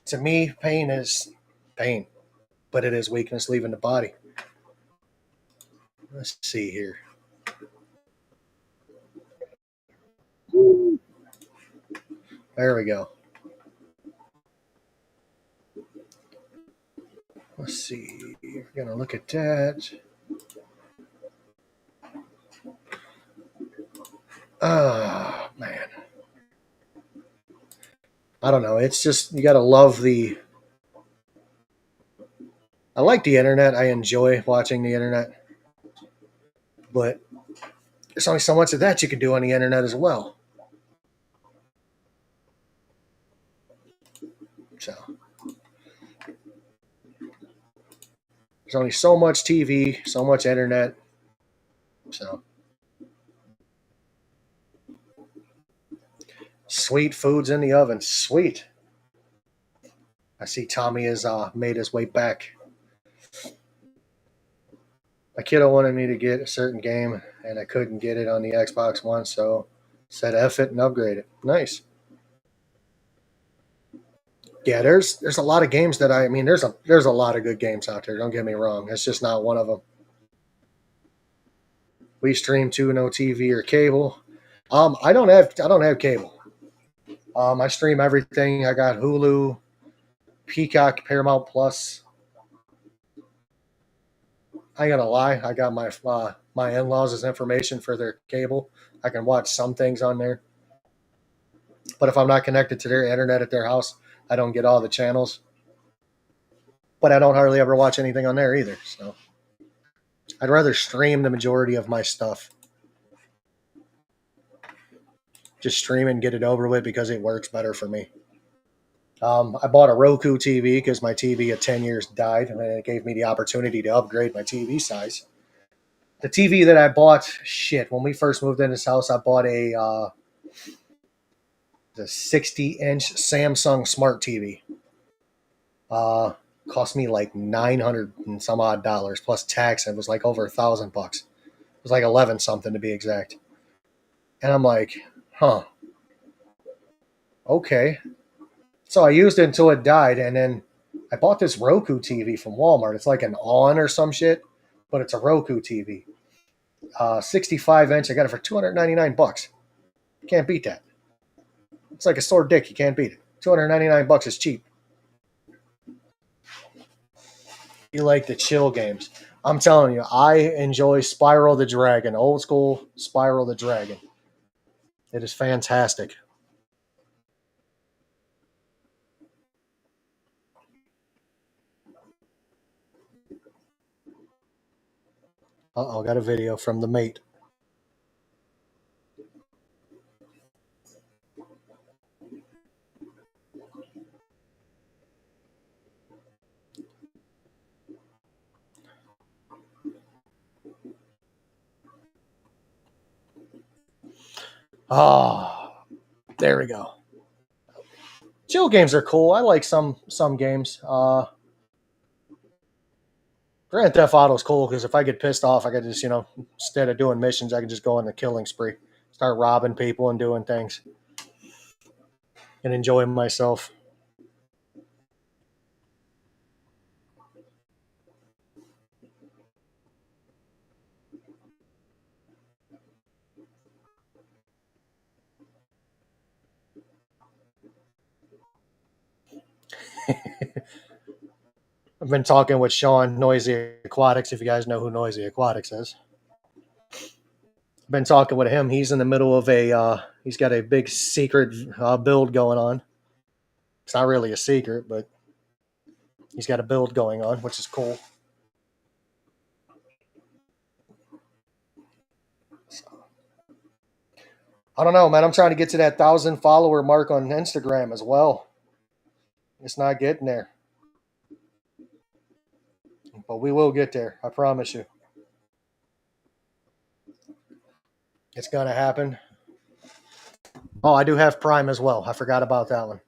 S1: To me, pain is pain, but it is weakness leaving the body. Let's see here. There we go. Let's see. We're going to look at that. Oh, man. I don't know. It's just, you got to love I like the internet. I enjoy watching the internet. But there's only so much of that you can do on the internet as well. So there's only so much TV, so much internet. So sweet foods in the oven. Sweet. I see Tommy has made his way back. My kiddo wanted me to get a certain game, and I couldn't get it on the Xbox One, so said F it and upgrade it. Nice. Yeah, there's a lot of games that there's a lot of good games out there. Don't get me wrong. It's just not one of them. We stream too, no TV or cable. I don't have cable. I stream everything. I got Hulu, Peacock, Paramount Plus. I ain't gonna lie. I got my in-laws' information for their cable. I can watch some things on there. But if I'm not connected to their internet at their house, I don't get all the channels. But I don't hardly ever watch anything on there either. So I'd rather stream the majority of my stuff. Just stream and get it over with because it works better for me. I bought a Roku TV because my TV at 10 years died, and it gave me the opportunity to upgrade my TV size. The TV that I bought, when we first moved in this house, I bought the 60-inch Samsung Smart TV. Cost me like $900 and some odd dollars plus tax. It was like over $1,000 bucks. It was like 11 something to be exact. And I'm like, huh. Okay. So I used it until it died, and then I bought this Roku TV from Walmart. It's like an ON or some shit, but it's a Roku TV. 65-inch. I got it for 299 bucks. Can't beat that. It's like a sore dick. You can't beat it. 299 bucks is cheap. You like the chill games. I'm telling you, I enjoy Spyro the Dragon, old school Spyro the Dragon. It is fantastic. Uh-oh, got a video from the mate. Oh, there we go. Chill games are cool. I like some games. Grand Theft Auto is cool because if I get pissed off, I can just, instead of doing missions, I can just go on the killing spree, start robbing people and doing things, and enjoy myself. I've been talking with Sean, Noisy Aquatics, if you guys know who Noisy Aquatics is. I've been talking with him. He's in the middle of he's got a big secret build going on. It's not really a secret, but he's got a build going on, which is cool. I don't know, man. I'm trying to get to that 1,000 follower mark on Instagram as well. It's not getting there. But we will get there. I promise you. It's going to happen. Oh, I do have Prime as well. I forgot about that one.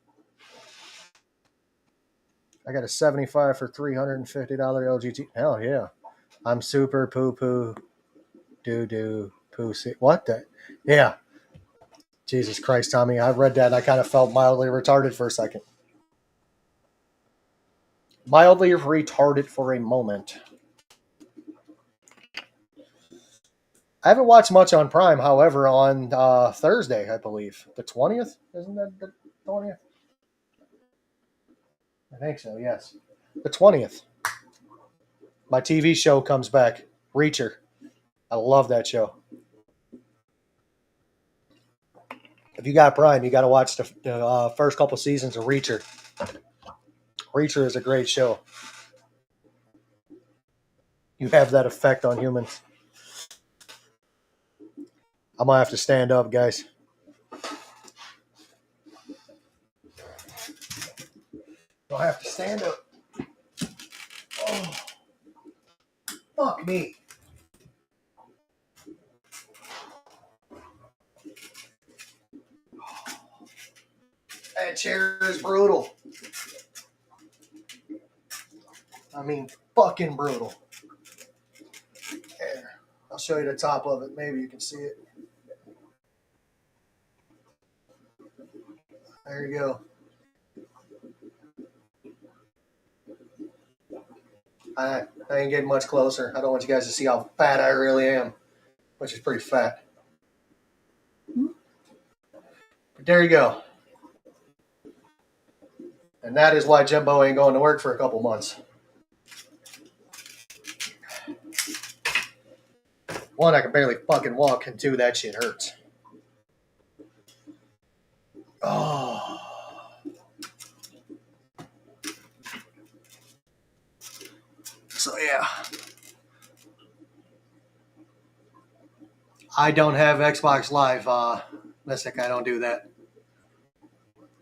S1: I got a 75 for $350 LGT. Hell yeah. I'm super poo-poo. Doo-doo. Pussy. What the? Yeah. Jesus Christ, Tommy. I read that and I kind of felt mildly retarded for a second. Mildly retarded for a moment. I haven't watched much on Prime, however, on Thursday, I believe. The 20th? Isn't that the 20th? I think so, yes. The 20th. My TV show comes back. Reacher. I love that show. If you got Prime, you got to watch the first couple seasons of Reacher. Reacher is a great show. You have that effect on humans. I'm going to have to stand up, guys. I have to stand up. Oh, fuck me. That chair is brutal. I mean, fucking brutal. Here, I'll show you the top of it. Maybe you can see it. There you go. I ain't getting much closer. I don't want you guys to see how fat I really am, which is pretty fat. But there you go. And that is why Jimbo ain't going to work for a couple months. One, I can barely fucking walk, and two, that shit hurts. Oh. So, yeah. I don't have Xbox Live, Mystic. I don't do that.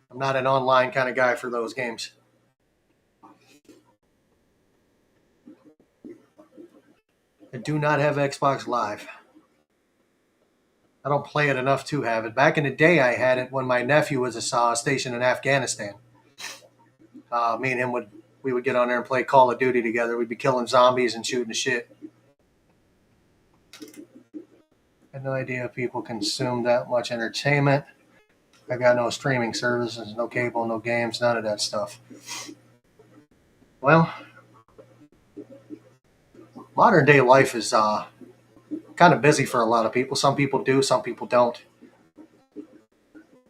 S1: I'm not an online kind of guy for those games. I do not have Xbox Live. I don't play it enough to have it. Back in the day, I had it when my nephew was stationed in Afghanistan. Me and him we would get on there and play Call of Duty together. We'd be killing zombies and shooting the shit. I had no idea people consume that much entertainment. I got no streaming services, no cable, no games, none of that stuff. Well, modern day life is kind of busy for a lot of people. Some people do, some people don't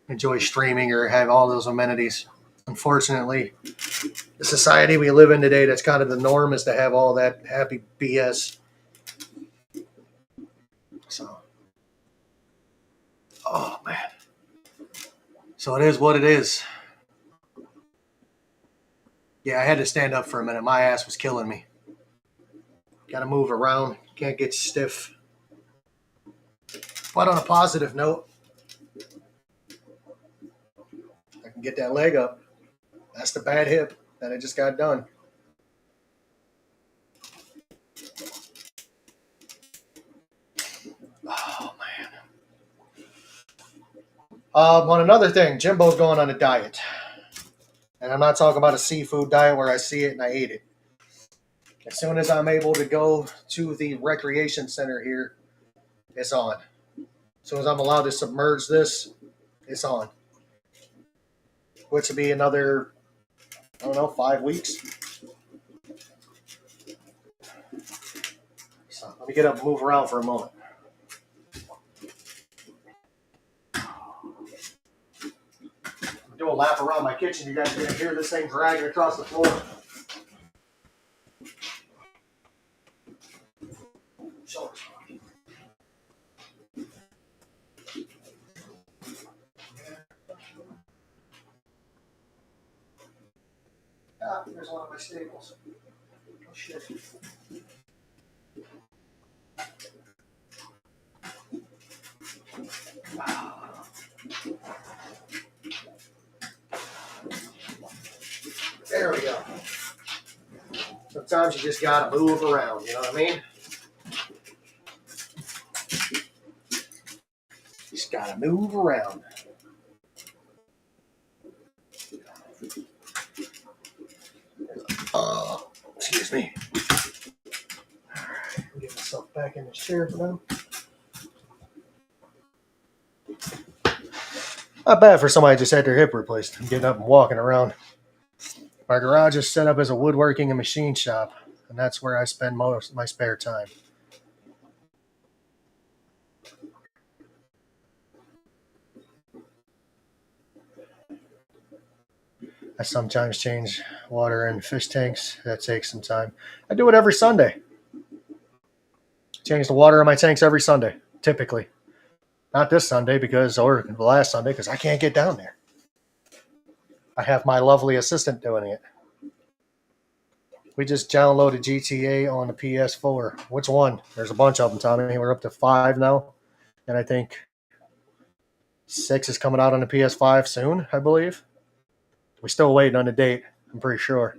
S1: enjoy streaming or have all those amenities. Unfortunately, the society we live in today, that's kind of the norm, is to have all that happy BS. So, oh man. So it is what it is. Yeah, I had to stand up for a minute. My ass was killing me. Got to move around. Can't get stiff. But on a positive note, I can get that leg up. That's the bad hip that I just got done. Oh man. On another thing, Jimbo's going on a diet. And I'm not talking about a seafood diet where I see it and I eat it. As soon as I'm able to go to the recreation center here, it's on. As soon as I'm allowed to submerge this, it's on. Which will be another, I don't know, 5 weeks. So let me get up and move around for a moment. Do a lap around my kitchen. You guys are going to hear this thing dragging across the floor. Ah, there's one of my staples. Oh, shit. There we go. Sometimes you just gotta move around, you know what I mean? Just gotta move around. Excuse me. Alright, get myself back in this chair for now. Not bad for somebody who just had their hip replaced and getting up and walking around. My garage is set up as a woodworking and machine shop, and that's where I spend most of my spare time. I sometimes change water in fish tanks. That takes some time. I do it every Sunday. Change the water in my tanks every Sunday, typically. Not this Sunday or the last Sunday, because I can't get down there. I have my lovely assistant doing it. We just downloaded GTA on the PS4. Which one? There's a bunch of them, Tommy. We're up to 5 now. And I think 6 is coming out on the PS5 soon, I believe. We're still waiting on the date, I'm pretty sure.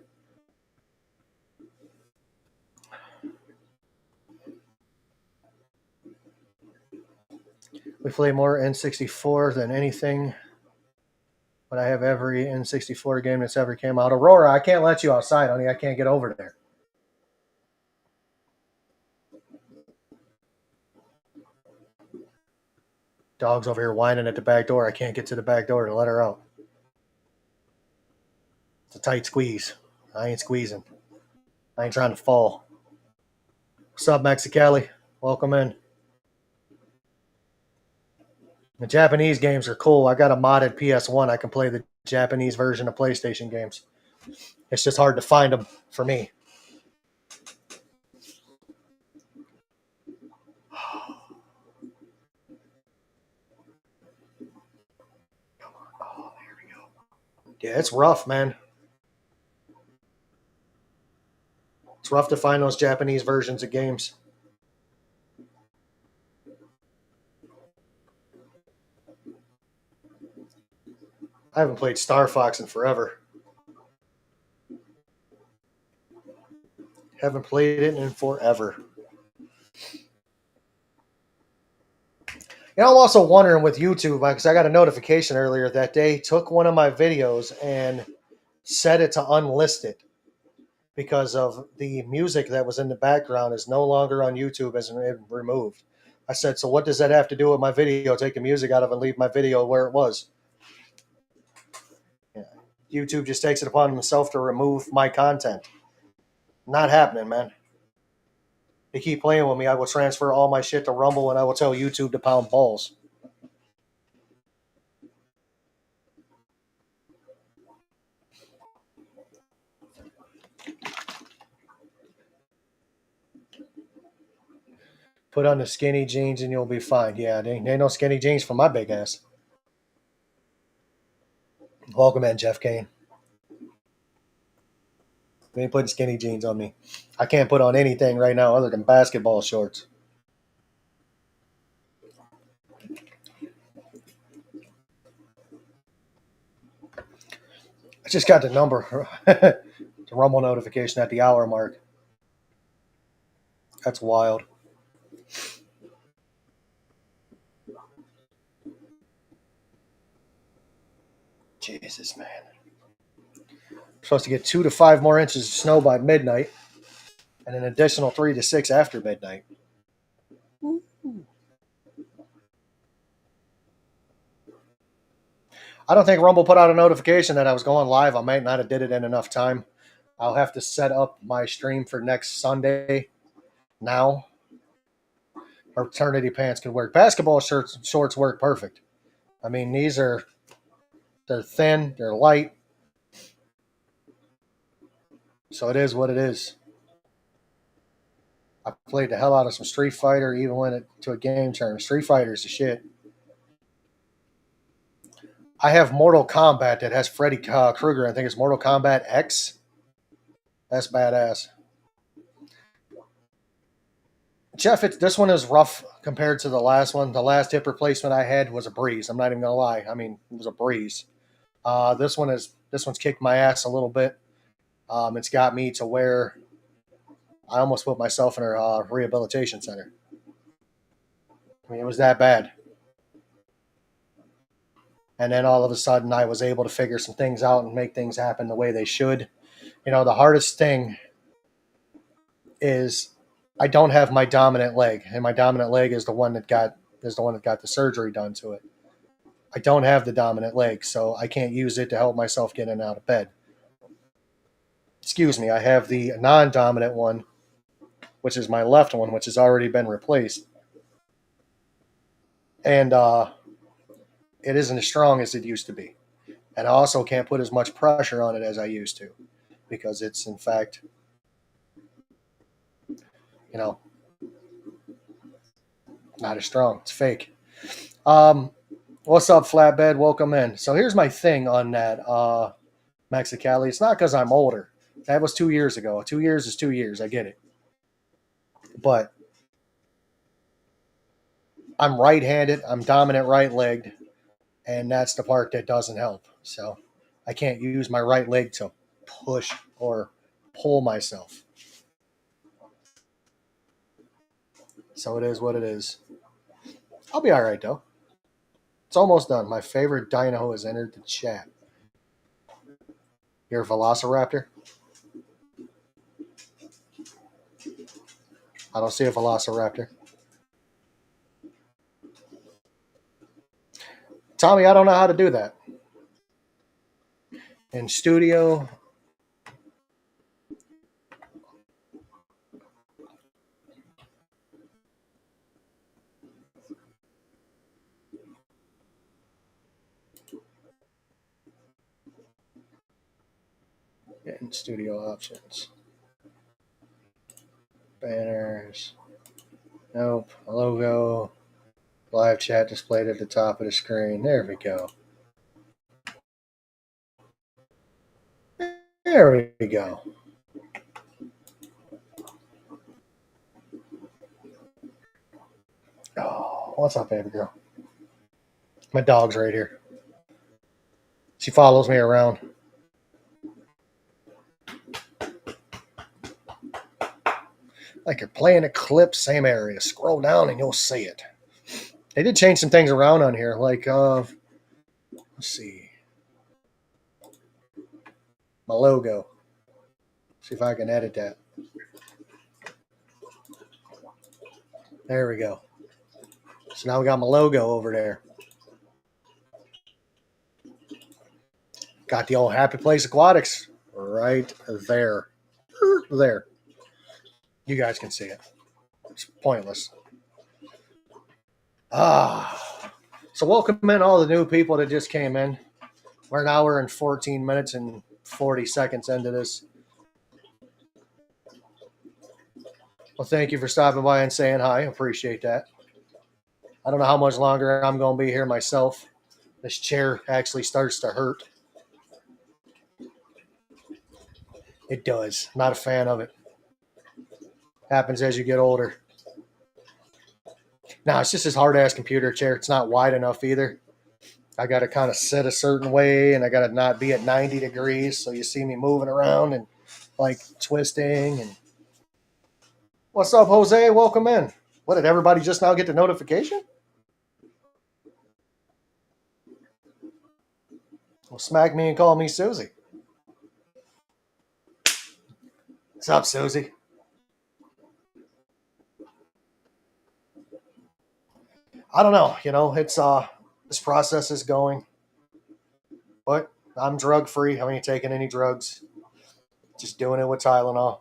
S1: We play more N64 than anything, but I have every N64 game that's ever came out. Aurora, I can't let you outside, honey. I can't get over there. Dog's over here whining at the back door. I can't get to the back door to let her out. It's a tight squeeze. I ain't squeezing. I ain't trying to fall. What's up, Mexicali? Welcome in. The Japanese games are cool. I got a modded PS1. I can play the Japanese version of PlayStation games. It's just hard to find them for me. Oh, there we go. Yeah, it's rough, man. It's rough to find those Japanese versions of games. I haven't played Star Fox in forever. Haven't played it in forever. You know, I'm also wondering with YouTube, because I got a notification earlier that they took one of my videos and set it to unlisted because of the music that was in the background is no longer on YouTube as removed. I said, so what does that have to do with my video? Taking music out of and leave my video where it was. Yeah. YouTube just takes it upon himself to remove my content. Not happening, man. They keep playing with me. I will transfer all my shit to Rumble and I will tell YouTube to pound balls. Put on the skinny jeans and you'll be fine. Yeah, there ain't no skinny jeans for my big ass. Welcome in, Jeff Kane. They ain't putting skinny jeans on me. I can't put on anything right now other than basketball shorts. I just got the number, the Rumble notification at the hour mark. That's wild. Jesus, man. I'm supposed to get 2 to 5 more inches of snow by midnight, and an additional 3 to 6 after midnight. I don't think Rumble put out a notification that I was going live. I might not have did it in enough time. I'll have to set up my stream for next Sunday now. Eternity pants can work. Basketball shorts work perfect. I mean, they're thin, they're light. So it is what it is. I played the hell out of some Street Fighter, even went to a game tournament. Street Fighter is the shit. I have Mortal Kombat that has Freddy Krueger. I think it's Mortal Kombat X. That's badass. Jeff, this one is rough compared to the last one. The last hip replacement I had was a breeze. I'm not even gonna lie. I mean, it was a breeze. This one's kicked my ass a little bit. It's got me to where I almost put myself in a rehabilitation center. I mean, it was that bad. And then all of a sudden, I was able to figure some things out and make things happen the way they should. You know, the hardest thing is I don't have my dominant leg, and my dominant leg is the one that got the surgery done to it. I don't have the dominant leg, so I can't use it to help myself get in and out of bed. Excuse me, I have the non-dominant one, which is my left one, which has already been replaced. And it isn't as strong as it used to be. And I also can't put as much pressure on it as I used to, because it's, in fact, not as strong. It's fake. What's up, Flatbed? Welcome in. So here's my thing on that Mexicali. It's not because I'm older. That was 2 years ago. 2 years is 2 years. I get it. But I'm right-handed. I'm dominant right-legged. And that's the part that doesn't help. So I can't use my right leg to push or pull myself. So it is what it is. I'll be all right, though. It's almost done. My favorite dino has entered the chat. You're a Velociraptor? I don't see a Velociraptor. Tommy, I don't know how to do that. In studio. In studio options. Banners. Nope. Logo. Live chat displayed at the top of the screen. There we go. There we go. Oh, what's up, baby girl? My dog's right here. She follows me around. Like you're playing a clip, same area. Scroll down and you'll see it. They did change some things around on here. Like, let's see. My logo. See if I can edit that. There we go. So now we got my logo over there. Got the old Happy Place Aquatics right there. There. You guys can see it. It's pointless. So welcome in all the new people that just came in. We're an hour and 14 minutes and 40 seconds into this. Well, thank you for stopping by and saying hi. Appreciate that. I don't know how much longer I'm going to be here myself. This chair actually starts to hurt. It does. Not a fan of it. Happens as you get older. Now, it's just this hard ass computer chair. It's not wide enough either. I got to kind of sit a certain way and I got to not be at 90 degrees. So you see me moving around and like twisting. And what's up, Jose? Welcome in. What, did everybody just now get the notification? Well, smack me and call me Susie. What's up, Susie? I don't know. It's this process is going, but I'm drug free. I ain't taking any drugs. Just doing it with Tylenol.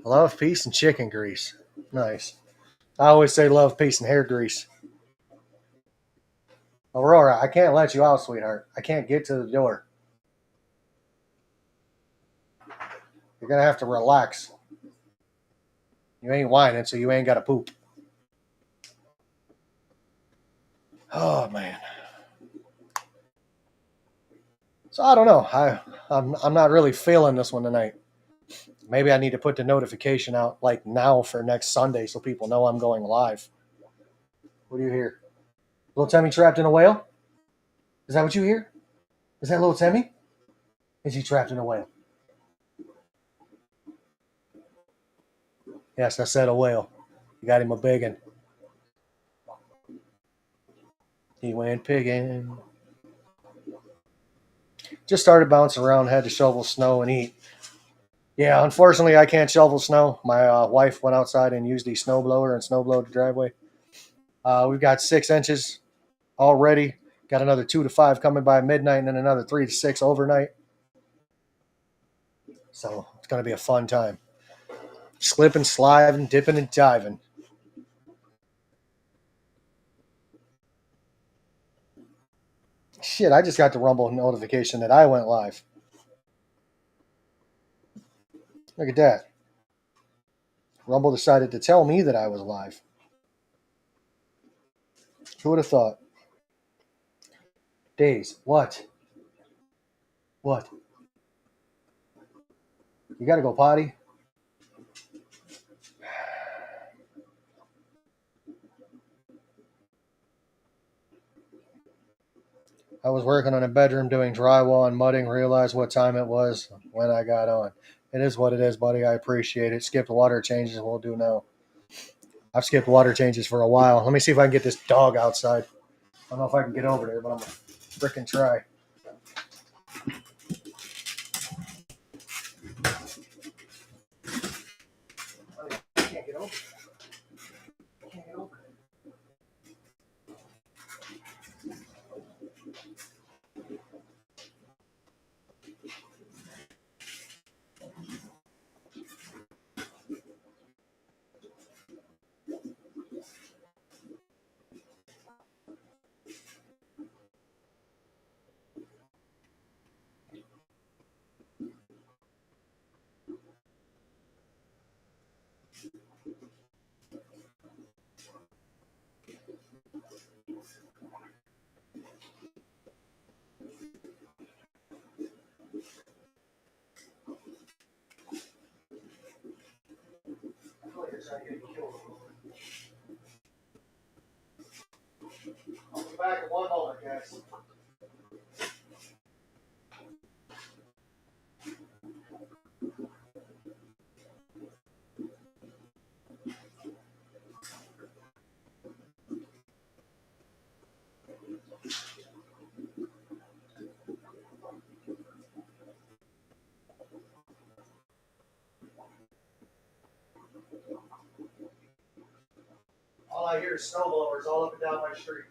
S1: Love, peace, and chicken grease. Nice. I always say love, peace, and hair grease. Aurora, I can't let you out, sweetheart. I can't get to the door. You're gonna have to relax. You ain't whining, so you ain't got to poop. Oh man. So I don't know. I'm not really feeling this one tonight. Maybe I need to put the notification out like now for next Sunday so people know I'm going live. What do you hear? Little Timmy trapped in a whale? Is that what you hear? Is that little Timmy? Is he trapped in a whale? Yes, I said a whale. You got him a big one. He went pigging. Just started bouncing around, had to shovel snow and eat. Yeah, unfortunately, I can't shovel snow. My wife went outside and used the snowblower and snowblowed the driveway. We've got 6 inches already. Got another 2 to 5 coming by midnight, and then another 3 to 6 overnight. So it's going to be a fun time. Slipping, sliding, dipping, and diving. Shit, I just got the Rumble notification that I went live. Look at that. Rumble decided to tell me that I was live. Who would have thought? Days. What? What? You got to go potty? I was working on a bedroom doing drywall and mudding, realized what time it was when I got on. It is what it is, buddy. I appreciate it. Skipped water changes. We'll do now. I've skipped water changes for a while. Let me see if I can get this dog outside. I don't know if I can get over there, but I'm going to frickin' try. I can't get over there. I can't get over there. I'll be back in one moment, guys. All I hear is snowblowers all up and down my street.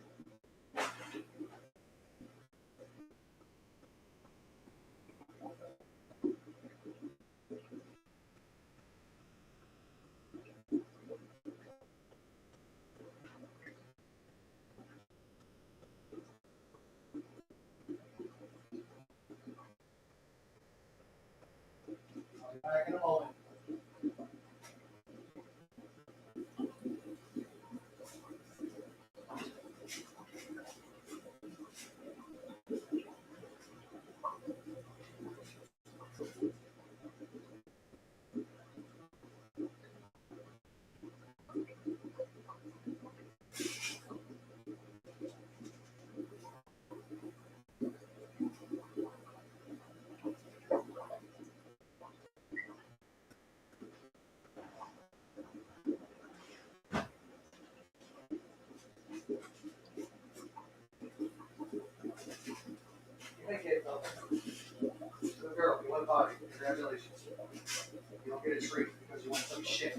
S1: this reef because you want some shit.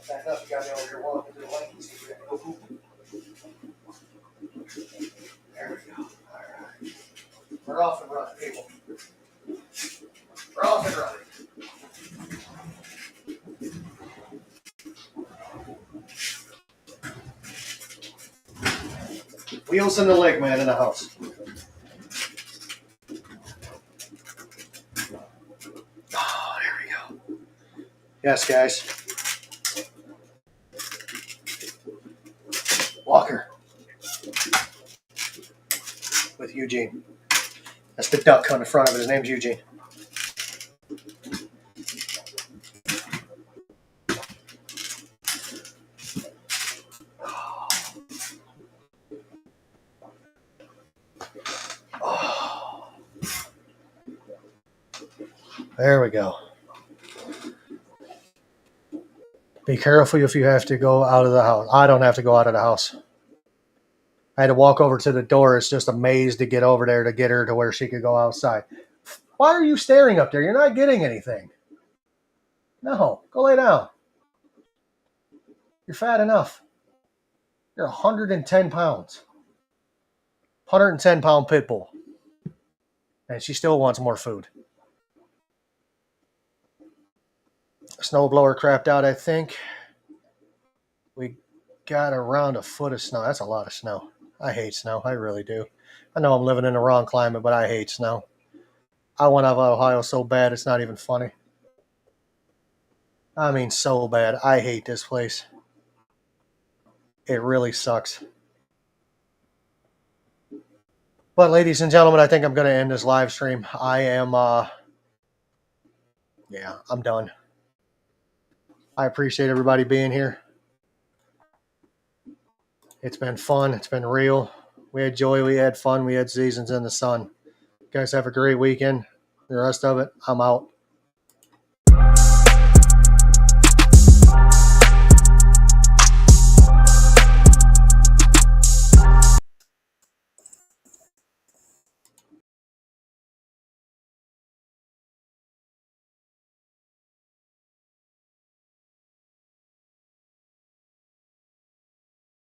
S1: Back up, you got me over here walking to the lake and see if we have to go poop. There we go. Alright. We're off and running, people. We're off and running. Wheels in the leg, man, in the house. Oh, there we go. Yes, guys. Walker. With Eugene. That's the duck on the front of it. His name's Eugene. Oh. There we go. Be careful if you have to go out of the house. I don't have to go out of the house. I had to walk over to the door. It's just a maze to get over there to get her to where she could go outside. Why are you staring up there? You're not getting anything. No, go lay down. You're fat enough. You're 110 pounds. 110-pound pit bull. And she still wants more food. Snowblower crapped out, I think. We got around a foot of snow. That's a lot of snow. I hate snow. I really do. I know I'm living in the wrong climate, but I hate snow. I want out of Ohio so bad it's not even funny. I mean, so bad. I hate this place. It really sucks. But ladies and gentlemen, I think I'm going to end this live stream. I am, yeah, I'm done. I appreciate everybody being here. It's been fun. It's been real. We had joy. We had fun. We had seasons in the sun. You guys have a great weekend. The rest of it, I'm out.